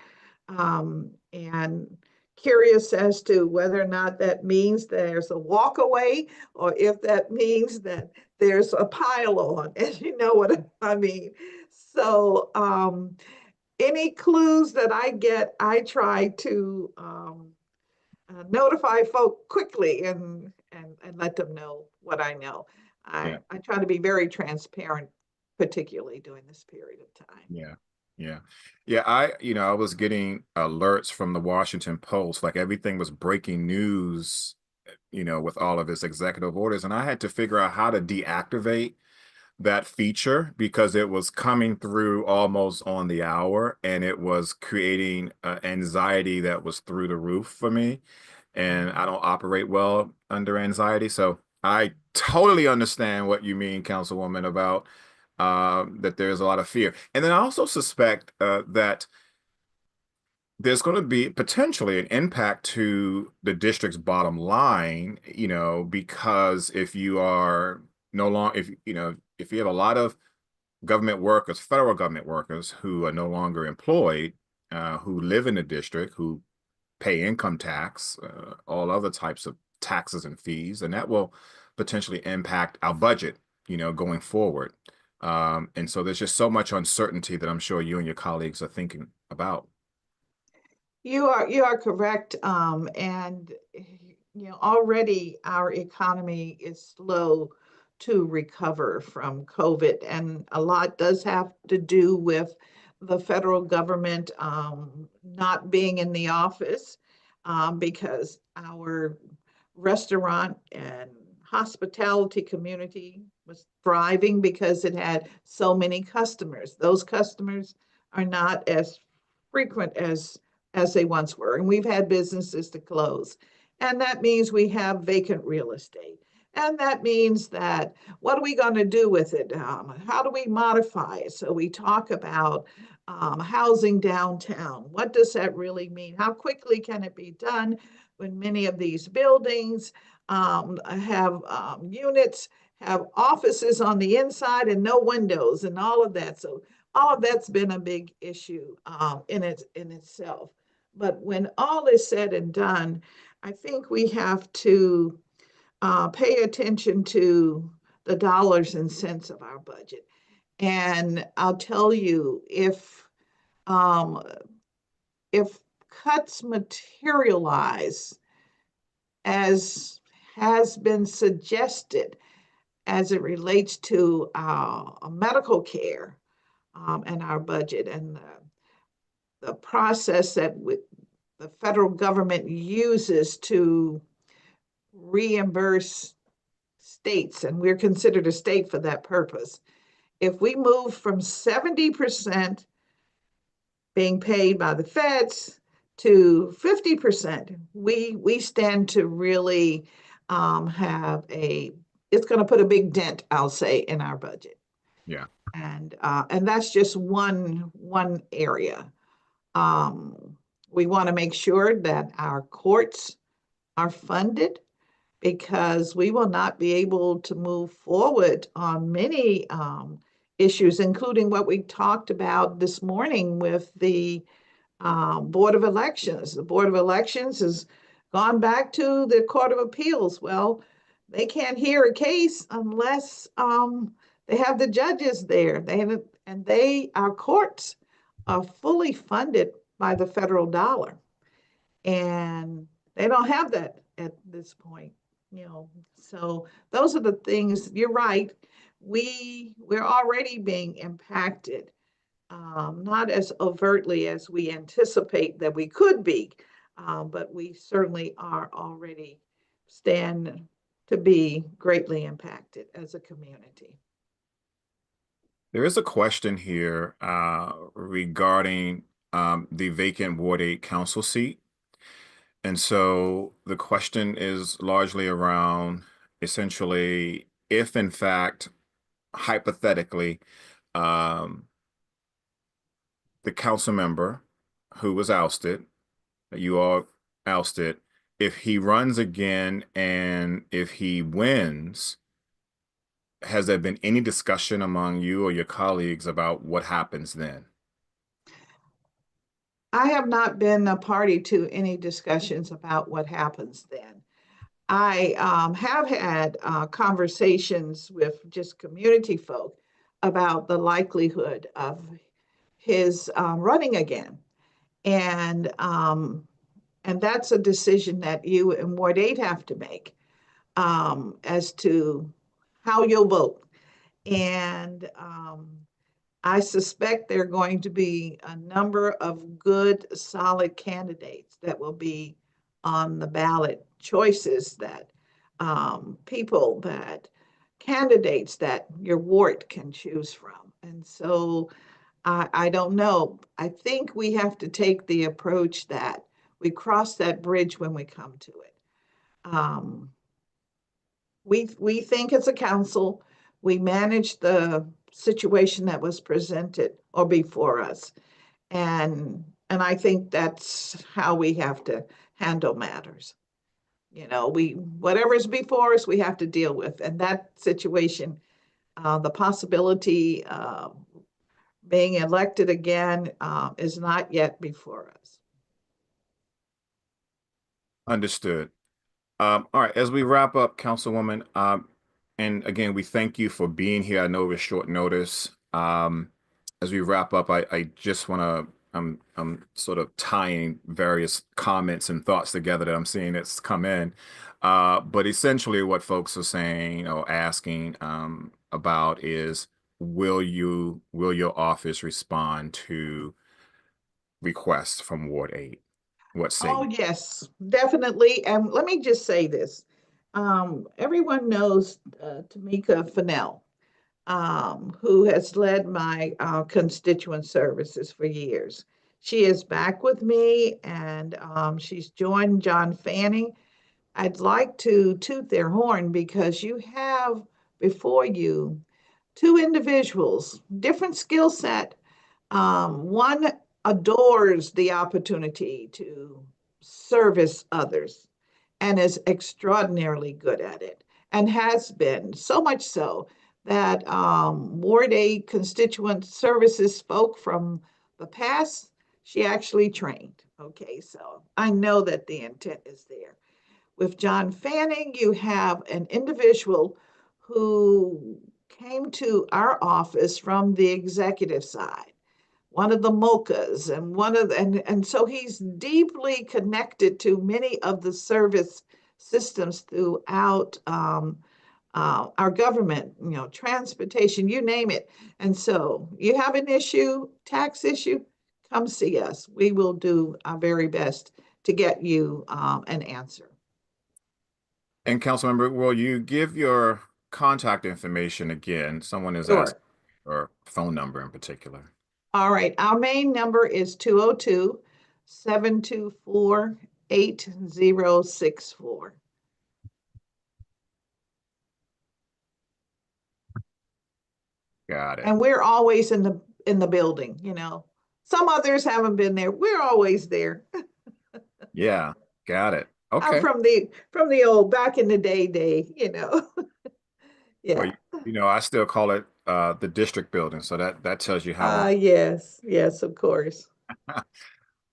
and curious as to whether or not that means there's a walk away, or if that means that there's a pile on, as you know what I mean. So any clues that I get, I try to notify folk quickly and let them know what I know. I try to be very transparent, particularly during this period of time. Yeah. I was getting alerts from the Washington Post, like everything was breaking news, with all of its executive orders. And I had to figure out how to deactivate that feature, because it was coming through almost on the hour, and it was creating anxiety that was through the roof for me. And I don't operate well under anxiety. So I totally understand what you mean, Councilwoman, about that there's a lot of fear. And then I also suspect that there's going to be potentially an impact to the district's bottom line, because if you are no longer, if you have a lot of government workers, federal government workers who are no longer employed, who live in the district, who pay income tax, all other types of taxes and fees, and that will potentially impact our budget, going forward. And so there's just so much uncertainty that I'm sure you and your colleagues are thinking about. You are correct. And already our economy is slow to recover from COVID, and a lot does have to do with the federal government not being in the office, because our restaurant and hospitality community was thriving because it had so many customers. Those customers are not as frequent as they once were, and we've had businesses to close. And that means we have vacant real estate. And that means that what are we going to do with it? How do we modify it? So we talk about housing downtown. What does that really mean? How quickly can it be done when many of these buildings have units, have offices on the inside and no windows and all of that? So all of that's been a big issue in itself. But when all is said and done, I think we have to pay attention to the dollars and cents of our budget. And I'll tell you, if cuts materialize as has been suggested as it relates to medical care and our budget and the process that the federal government uses to reimburse states, and we're considered a state for that purpose. If we move from 70% being paid by the feds to 50%, we stand to really it's going to put a big dent, I'll say, in our budget. Yeah. And that's just one area. We want to make sure that our courts are funded, because we will not be able to move forward on many issues, including what we talked about this morning with the Board of Elections. The Board of Elections has gone back to the Court of Appeals. Well, they can't hear a case unless they have the judges there. Our courts are fully funded by the federal dollar, and they don't have that at this point. So those are the things. You're right. We're already being impacted, not as overtly as we anticipate that we could be, but we certainly are already stand to be greatly impacted as a community. There is a question here regarding the vacant Ward 8 council seat. And so the question is largely around essentially if, in fact, hypothetically, the council member who was ousted, you all ousted, if he runs again and if he wins, has there been any discussion among you or your colleagues about what happens then? I have not been a party to any discussions about what happens then. I have had conversations with just community folk about the likelihood of his running again. And that's a decision that you and Ward 8 have to make as to how you'll vote. And I suspect there are going to be a number of good, solid candidates that will be on the ballot, choices that candidates that your ward can choose from. And so I don't know. I think we have to take the approach that we cross that bridge when we come to it. We think as a council, we manage the situation that was presented or before us. And I think that's how we have to handle matters. Whatever's before us, we have to deal with. And that situation, the possibility being elected again is not yet before us. Understood. All right, as we wrap up, Councilwoman, and again, we thank you for being here. I know it was short notice. As we wrap up, I just want to, I'm sort of tying various comments and thoughts together that I'm seeing that's come in. But essentially what folks are saying or asking about is, will your office respond to requests from Ward 8? What say Oh, you? yes, definitely. And let me just say this. Everyone knows Tamika Fennell, who has led my constituent services for years. She is back with me and she's joined John Fanning. I'd like to toot their horn because you have before you two individuals, different skill set. One adores the opportunity to service others and is extraordinarily good at it and has been so much so that Ward 8 constituent services spoke from the past. She actually trained. Okay, so I know that the intent is there. With John Fanning, you have an individual who came to our office from the executive side, one of the MOCAs, and and so he's deeply connected to many of the service systems throughout our government, transportation, you name it. And so you have an issue, tax issue, come see us. We will do our very best to get you an answer. And Councilmember, will you give your contact information again? Someone is asking, Sure. or phone number in particular. All right. Our main number is 202-724-8064. Got it. And we're always in the building, Some others haven't been there. We're always there. Yeah, got it. I'm Okay. from the old back in the day. Well, Yeah. I still call it the district building, so that tells you how long. Yes, of course.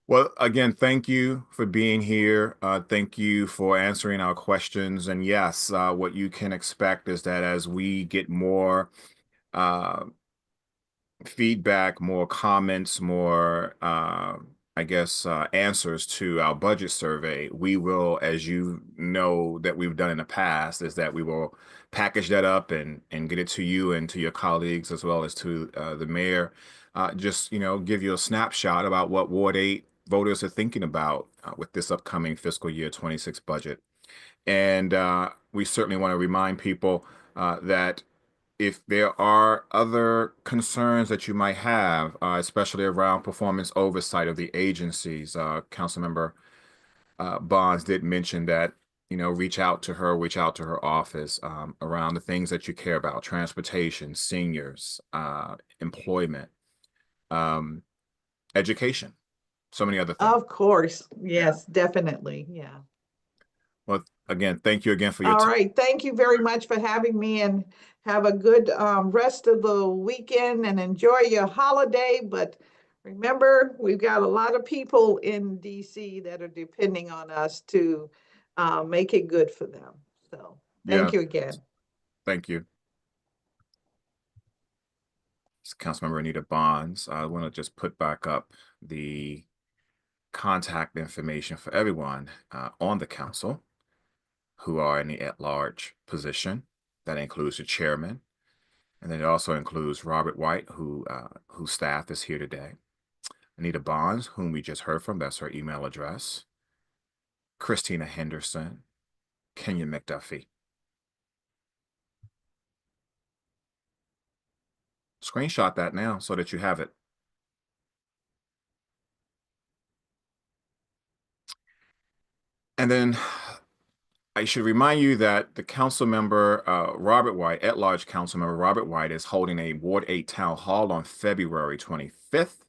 Well, again, thank you for being here. Thank you for answering our questions. And yes, what you can expect is that as we get more uh, feedback, more comments, more, answers to our budget survey, we will, as you know, that we've done in the past, is that we will package that up and get it to you and to your colleagues as well as to the mayor. Just, give you a snapshot about what Ward 8 voters are thinking about with this upcoming fiscal year 26 budget. And we certainly want to remind people that if there are other concerns that you might have, especially around performance oversight of the agencies, Councilmember Bonds did mention that, reach out to her office around the things that you care about: transportation, seniors, employment, education, so many other things. Of course. Yes, definitely. Yeah. Well, again, thank you again for your All time. right. Thank you very much for having me, and have a good rest of the weekend and enjoy your holiday. But remember, we've got a lot of people in DC that are depending on us to make it good for them. So thank Yeah, you again. thank you. It's Councilmember Anita Bonds. I want to just put back up the contact information for everyone on the council who are in the at-large position. That includes the chairman, and then it also includes Robert White, whose staff is here today. Anita Bonds, whom we just heard from, that's her email address. Christina Henderson, Kenya McDuffie. Screenshot that now so that you have it. And then I should remind you that the council member, Robert White, at-large council member Robert White, is holding a Ward 8 town hall on February 25th.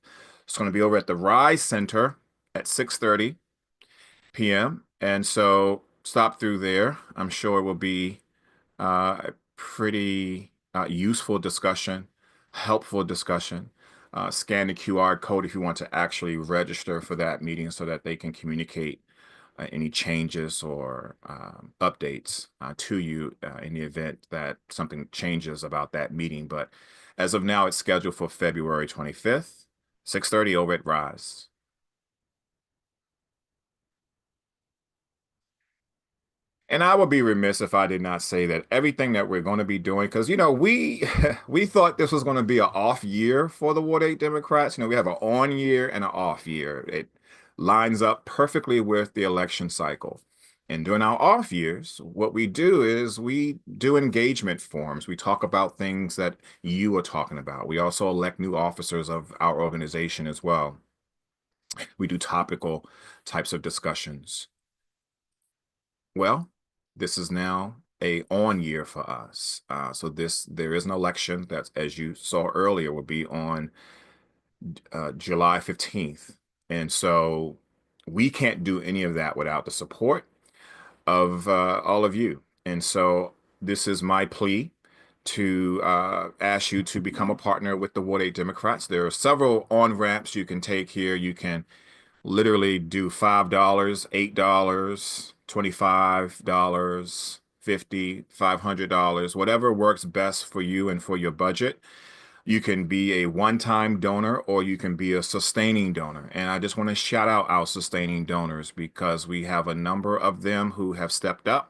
It's going to be over at the Rise Center at 6:30 p.m. And so stop through there. I'm sure it will be a pretty useful discussion, helpful discussion. scan the QR code if you want to actually register for that meeting so that they can communicate any changes or updates to you in the event that something changes about that meeting. But as of now, it's scheduled for February 25th, 6:30 over at Rise. And I would be remiss if I did not say that everything that we're going to be doing, because we we thought this was going to be an off year for the Ward 8 Democrats. We have an on year and an off year. It lines up perfectly with the election cycle. And during our off years, what we do is we do engagement forums. We talk about things that you are talking about. We also elect new officers of our organization as well. We do topical types of discussions. Well, this is now a on year for us. So there is an election that, as you saw earlier, will be on July 15th. And so we can't do any of that without the support of all of you. And so this is my plea to ask you to become a partner with the Ward 8 Democrats. There are several on-ramps you can take here. You can literally do $5, $8, $25, $50, $500, whatever works best for you and for your budget. You can be a one-time donor or you can be a sustaining donor. And I just want to shout out our sustaining donors because we have a number of them who have stepped up.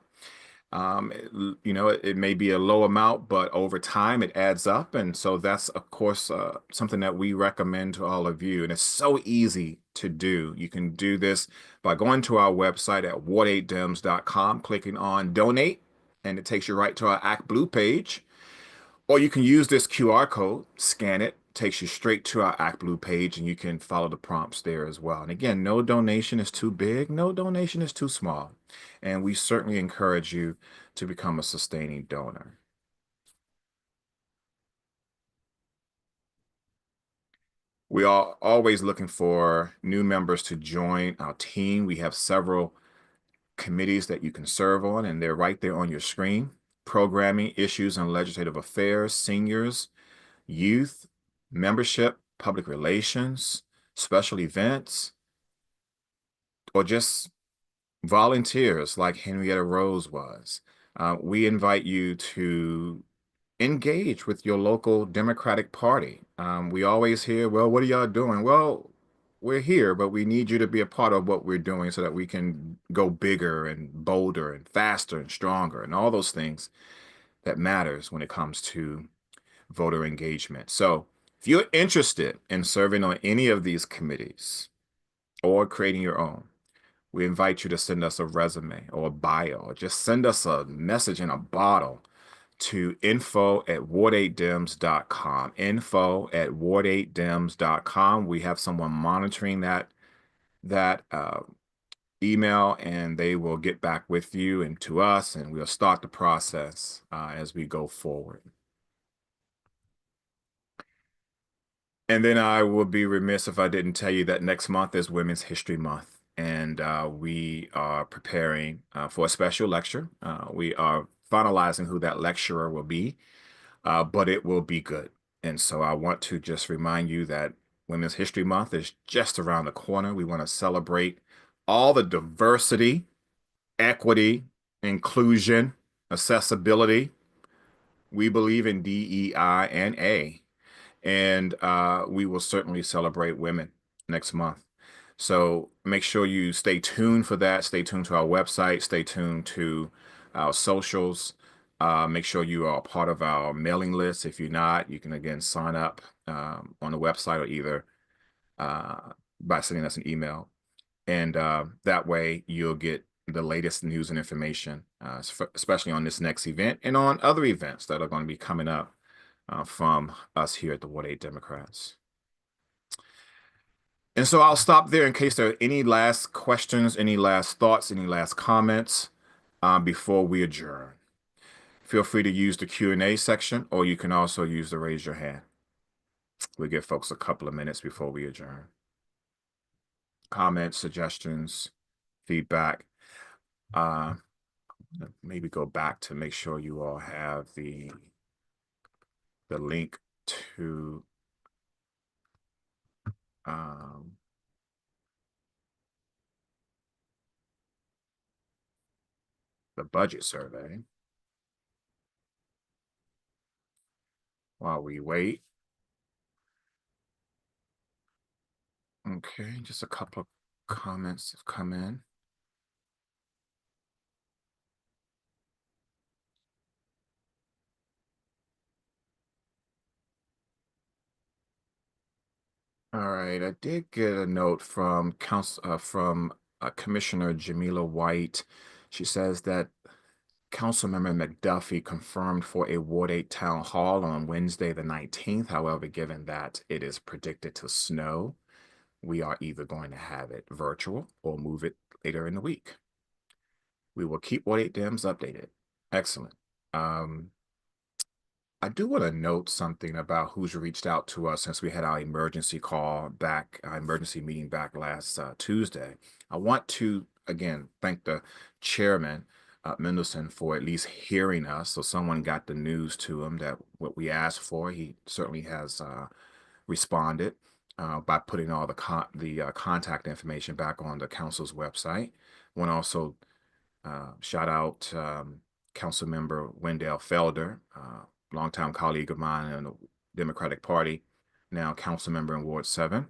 It may be a low amount, but over time it adds up. And so that's, of course, something that we recommend to all of you. And it's so easy to do. You can do this by going to our website at ward8dems.com, clicking on donate, and it takes you right to our Act Blue page. Or you can use this QR code, scan it, takes you straight to our Act Blue page, and you can follow the prompts there as well. And again, no donation is too big, no donation is too small. And we certainly encourage you to become a sustaining donor. We are always looking for new members to join our team. We have several committees that you can serve on, and they're right there on your screen. Programming, issues and legislative affairs, seniors, youth, membership, public relations, special events, or just volunteers like Henrietta Rose was. We invite you to engage with your local Democratic Party. We always hear, well, what are y'all doing? Well, we're here, but we need you to be a part of what we're doing so that we can go bigger and bolder and faster and stronger and all those things that matters when it comes to voter engagement. So if you're interested in serving on any of these committees or creating your own, we invite you to send us a resume or a bio, or just send us a message in a bottle to info@ward8dems.com, info@ward8dems.com. We have someone monitoring that email, and they will get back with you and to us, and we'll start the process as we go forward. And then I would be remiss if I didn't tell you that next month is Women's History Month, and we are preparing for a special lecture. We are finalizing who that lecturer will be, but it will be good. And so I want to just remind you that Women's History Month is just around the corner. We want to celebrate all the diversity, equity, inclusion, accessibility. We believe in DEI and A. And we will certainly celebrate women next month. So make sure you stay tuned for that. Stay tuned to our website. Stay tuned to our socials. Make sure you are a part of our mailing list. If you're not, you can again sign up on the website or either by sending us an email. And that way you'll get the latest news and information, especially on this next event and on other events that are going to be coming up from us here at the Ward 8 Democrats. And so I'll stop there in case there are any last questions, any last thoughts, any last comments before we adjourn. Feel free to use the Q&A section, or you can also use the raise your hand. We'll give folks a couple of minutes before we adjourn. Comments, suggestions, feedback. Maybe go back to make sure you all have the link to um, the budget survey. While we wait. Okay, just a couple of comments have come in. All right, I did get a note from Commissioner Jamila White. She says that Councilmember McDuffie confirmed for a Ward 8 town hall on Wednesday the 19th. However, given that it is predicted to snow, we are either going to have it virtual or move it later in the week. We will keep Ward 8 Dems updated. Excellent. I do want to note something about who's reached out to us since we had our emergency meeting back last Tuesday. I want to, again, thank the chairman, Mendelson, for at least hearing us. So someone got the news to him that what we asked for, he certainly has responded by putting all the contact information back on the council's website. I want to also shout out Council Member Wendell Felder, longtime colleague of mine in the Democratic Party, now council member in Ward 7.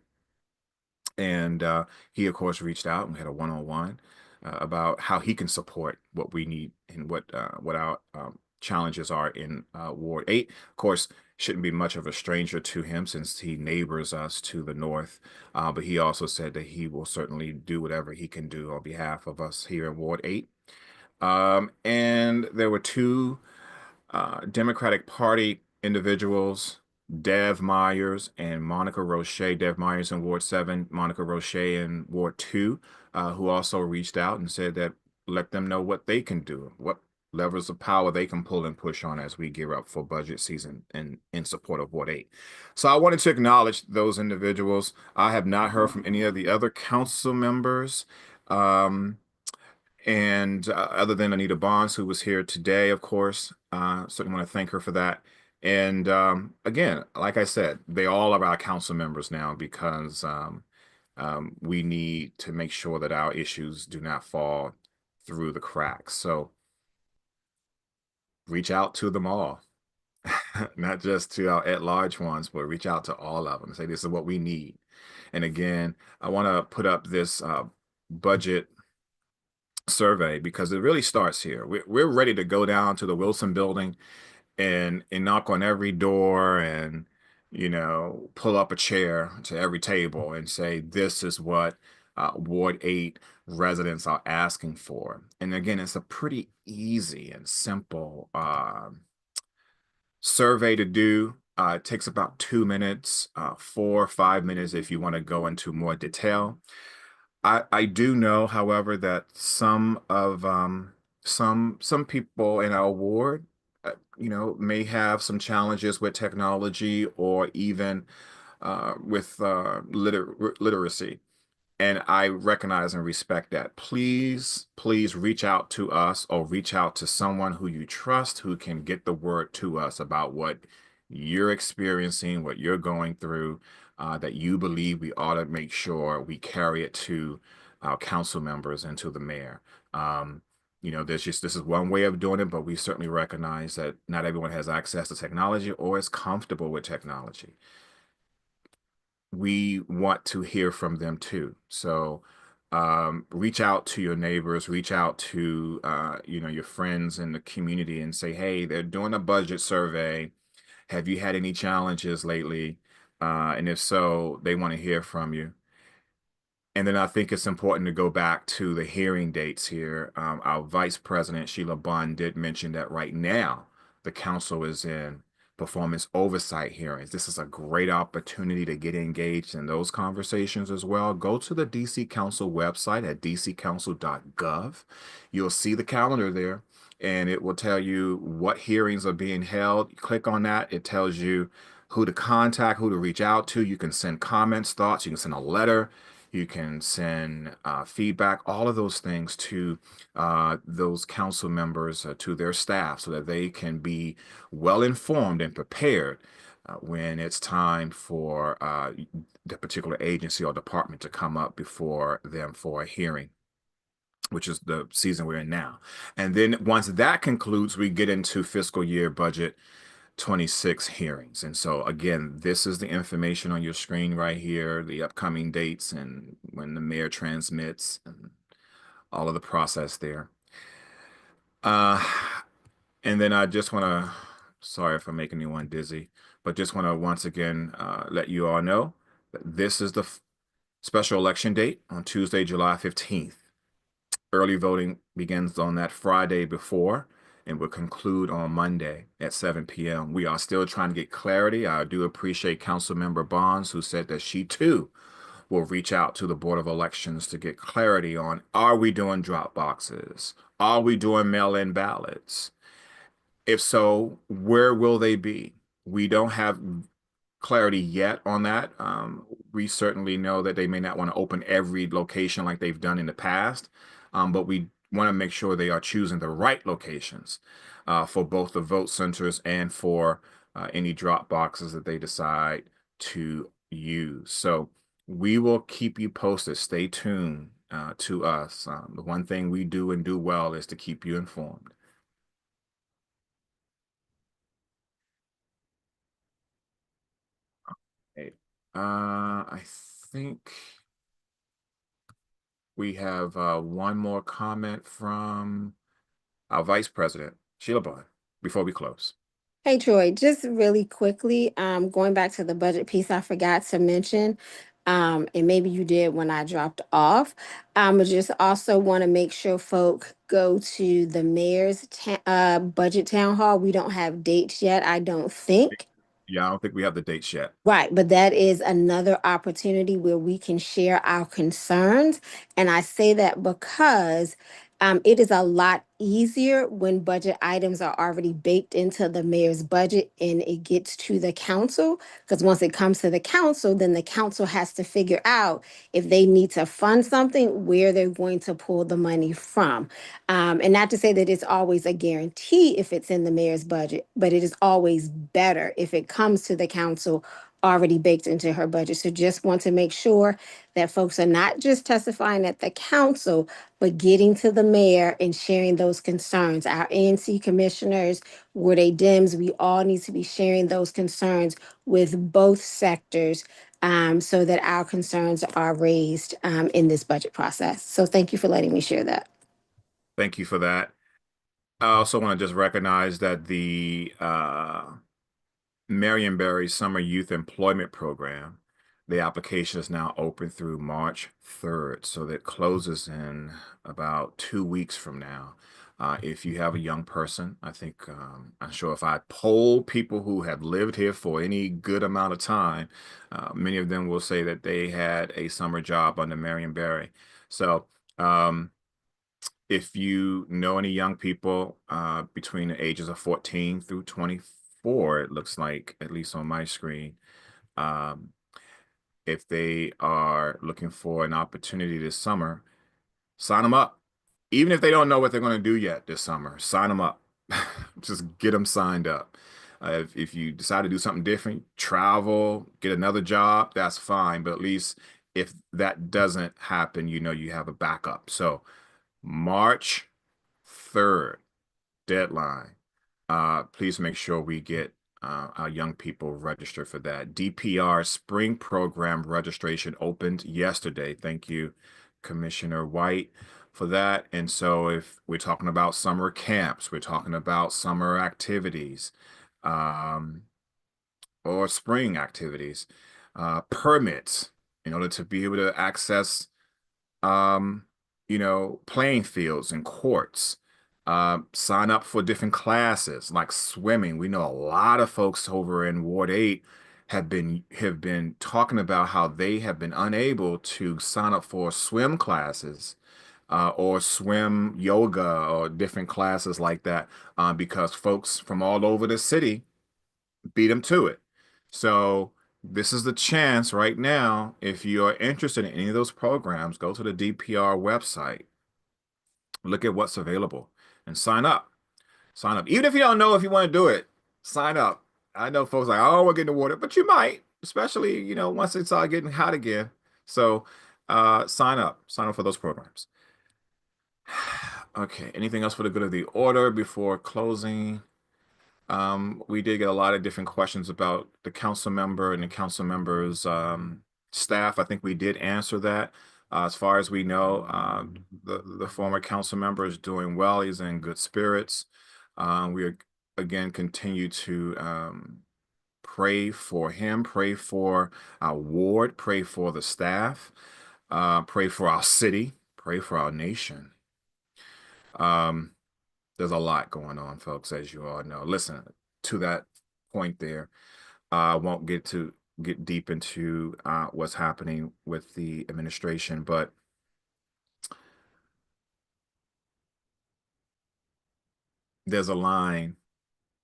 And he, of course, reached out and had a one-on-one about how he can support what we need and what our challenges are in Ward 8. Of course, shouldn't be much of a stranger to him since he neighbors us to the north. But he also said that he will certainly do whatever he can do on behalf of us here in Ward 8. And there were two Democratic Party individuals, Dev Myers and Monica Roche. Dev Myers in Ward 7, Monica Roche in Ward 2, who also reached out and said that let them know what they can do, what levers of power they can pull and push on as we gear up for budget season and in support of Ward 8. So I wanted to acknowledge those individuals. I have not heard from any of the other council members. And other than Anita Bonds, who was here today, of course, certainly want to thank her for that. And again, like I said, they all are our council members now because we need to make sure that our issues do not fall through the cracks. So reach out to them all, not just to our at-large ones, but reach out to all of them and say, this is what we need. And again, I want to put up this budget survey because it really starts here. We're ready to go down to the Wilson building and knock on every door and pull up a chair to every table and say this is what Ward 8 residents are asking for. And again, it's a pretty easy and simple survey to do. It takes about 2 minutes, 4 or 5 minutes if you want to go into more detail. I do know, however, that some people in our ward, may have some challenges with technology or even with literacy. And I recognize and respect that. Please reach out to us or reach out to someone who you trust who can get the word to us about what you're experiencing, what you're going through, that you believe we ought to make sure we carry it to our council members and to the mayor. This is one way of doing it, but we certainly recognize that not everyone has access to technology or is comfortable with technology. We want to hear from them too. So reach out to your neighbors, reach out to your friends in the community and say, hey, they're doing a budget survey. Have you had any challenges lately? And if so, they want to hear from you. And then I think it's important to go back to the hearing dates here. Our Vice President, Sheila Bond, did mention that right now the council is in performance oversight hearings. This is a great opportunity to get engaged in those conversations as well. Go to the DC Council website at dccouncil.gov. You'll see the calendar there, and it will tell you what hearings are being held. You click on that. It tells you who to contact, who to reach out to. You can send comments, thoughts. You can send a letter. You can send feedback, all of those things to those council members, to their staff, so that they can be well informed and prepared when it's time for the particular agency or department to come up before them for a hearing, which is the season we're in now. And then once that concludes, we get into fiscal year budget 26 hearings. And so again, this is the information on your screen right here, the upcoming dates and when the mayor transmits and all of the process there. And then I just want to, sorry if I'm making anyone dizzy, but just want to once again let you all know that this is the special election date on Tuesday, July 15th. Early voting begins on that Friday before and will conclude on Monday at 7 p.m. We are still trying to get clarity. I do appreciate Councilmember Bonds, who said that she too will reach out to the Board of Elections to get clarity on, are we doing drop boxes? Are we doing mail-in ballots? If so, where will they be? We don't have clarity yet on that. We certainly know that they may not want to open every location like they've done in the past, but we want to make sure they are choosing the right locations for both the vote centers and for any drop boxes that they decide to use. So we will keep you posted. Stay tuned to us. The one thing we do and do well is to keep you informed. Okay. I think we have one more comment from our Vice President, Sheila Bond, before we close. Hey Troy, just really quickly, going back to the budget piece, I forgot to mention, and maybe you did when I dropped off. I just also want to make sure folk go to the mayor's budget town hall. We don't have dates yet, I don't think. Yeah, I don't think we have the dates yet. Right, but that is another opportunity where we can share our concerns. And I say that because it is a lot easier when budget items are already baked into the mayor's budget and it gets to the council. Because once it comes to the council, then the council has to figure out if they need to fund something, where they're going to pull the money from. And not to say that it's always a guarantee if it's in the mayor's budget, but it is always better if it comes to the council already baked into her budget. So just want to make sure that folks are not just testifying at the council, but getting to the mayor and sharing those concerns. Our ANC commissioners, Ward 8 Dems, we all need to be sharing those concerns with both sectors so that our concerns are raised in this budget process. So thank you for letting me share that. Thank you for that. I also want to just recognize that the Marionberry Summer Youth Employment Program, the application is now open through March 3rd, so that closes in about 2 weeks from now. If you have a young person, I think, I'm sure if I poll people who have lived here for any good amount of time, many of them will say that they had a summer job under Marionberry. So if you know any young people between the ages of 14 through 24, it looks like, at least on my screen, if they are looking for an opportunity this summer, sign them up. Even if they don't know what they're going to do yet this summer, sign them up. Just get them signed up. If you decide to do something different, travel, get another job, that's fine. But at least if that doesn't happen, you know you have a backup. So March 3rd, deadline. Please make sure we get our young people registered for that. DPR spring program registration opened yesterday. Thank you, Commissioner White, for that. And so if we're talking about summer camps, we're talking about summer activities, or spring activities, permits in order to be able to access playing fields and courts, sign up for different classes like swimming. We know a lot of folks over in Ward 8 have been talking about how they have been unable to sign up for swim classes or swim yoga or different classes like that because folks from all over the city beat them to it. So this is the chance right now. If you are interested in any of those programs, go to the DPR website, look at what's available, and sign up. Sign up. Even if you don't know if you want to do it, sign up. I know folks like, oh, we're getting the water, but you might, especially, once it starts getting hot again. So sign up for those programs. Okay, anything else for the good of the order before closing? We did get a lot of different questions about the council member and the council member's staff. I think we did answer that. As far as we know, the former council member is doing well. He's in good spirits. We are, again continue to pray for him, pray for our ward, pray for the staff, pray for our city, pray for our nation. There's a lot going on, folks, as you all know. Listen, to that point there, I won't get deep into what's happening with the administration, but there's a line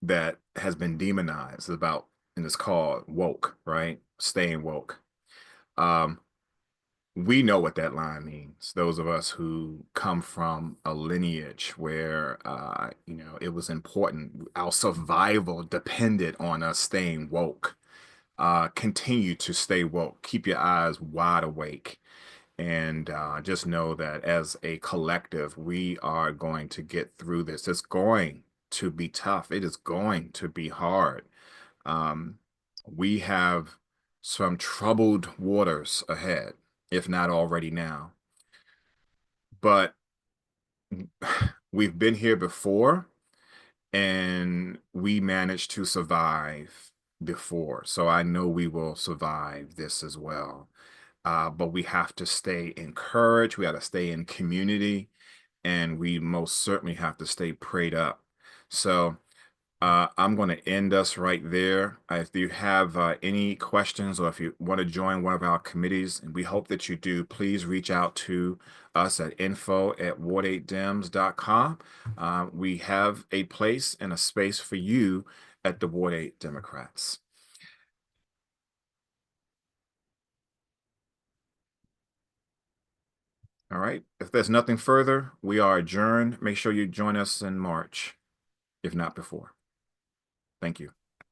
that has been demonized about, and it's called woke, right? Staying woke. We know what that line means. Those of us who come from a lineage where, it was important, our survival depended on us staying woke. Continue to stay woke. Keep your eyes wide awake. And just know that as a collective, we are going to get through this. It's going to be tough. It is going to be hard. We have some troubled waters ahead, if not already now. But we've been here before, and we managed to survive before. So I know we will survive this as well. But we have to stay encouraged. We got to stay in community, and we most certainly have to stay prayed up. So I'm going to end us right there. If you have any questions, or if you want to join one of our committees, and we hope that you do, please reach out to us at info@ward8dems.com. We have a place and a space for you at the Ward 8 Democrats. All right. If there's nothing further, we are adjourned. Make sure you join us in March, if not before. Thank you.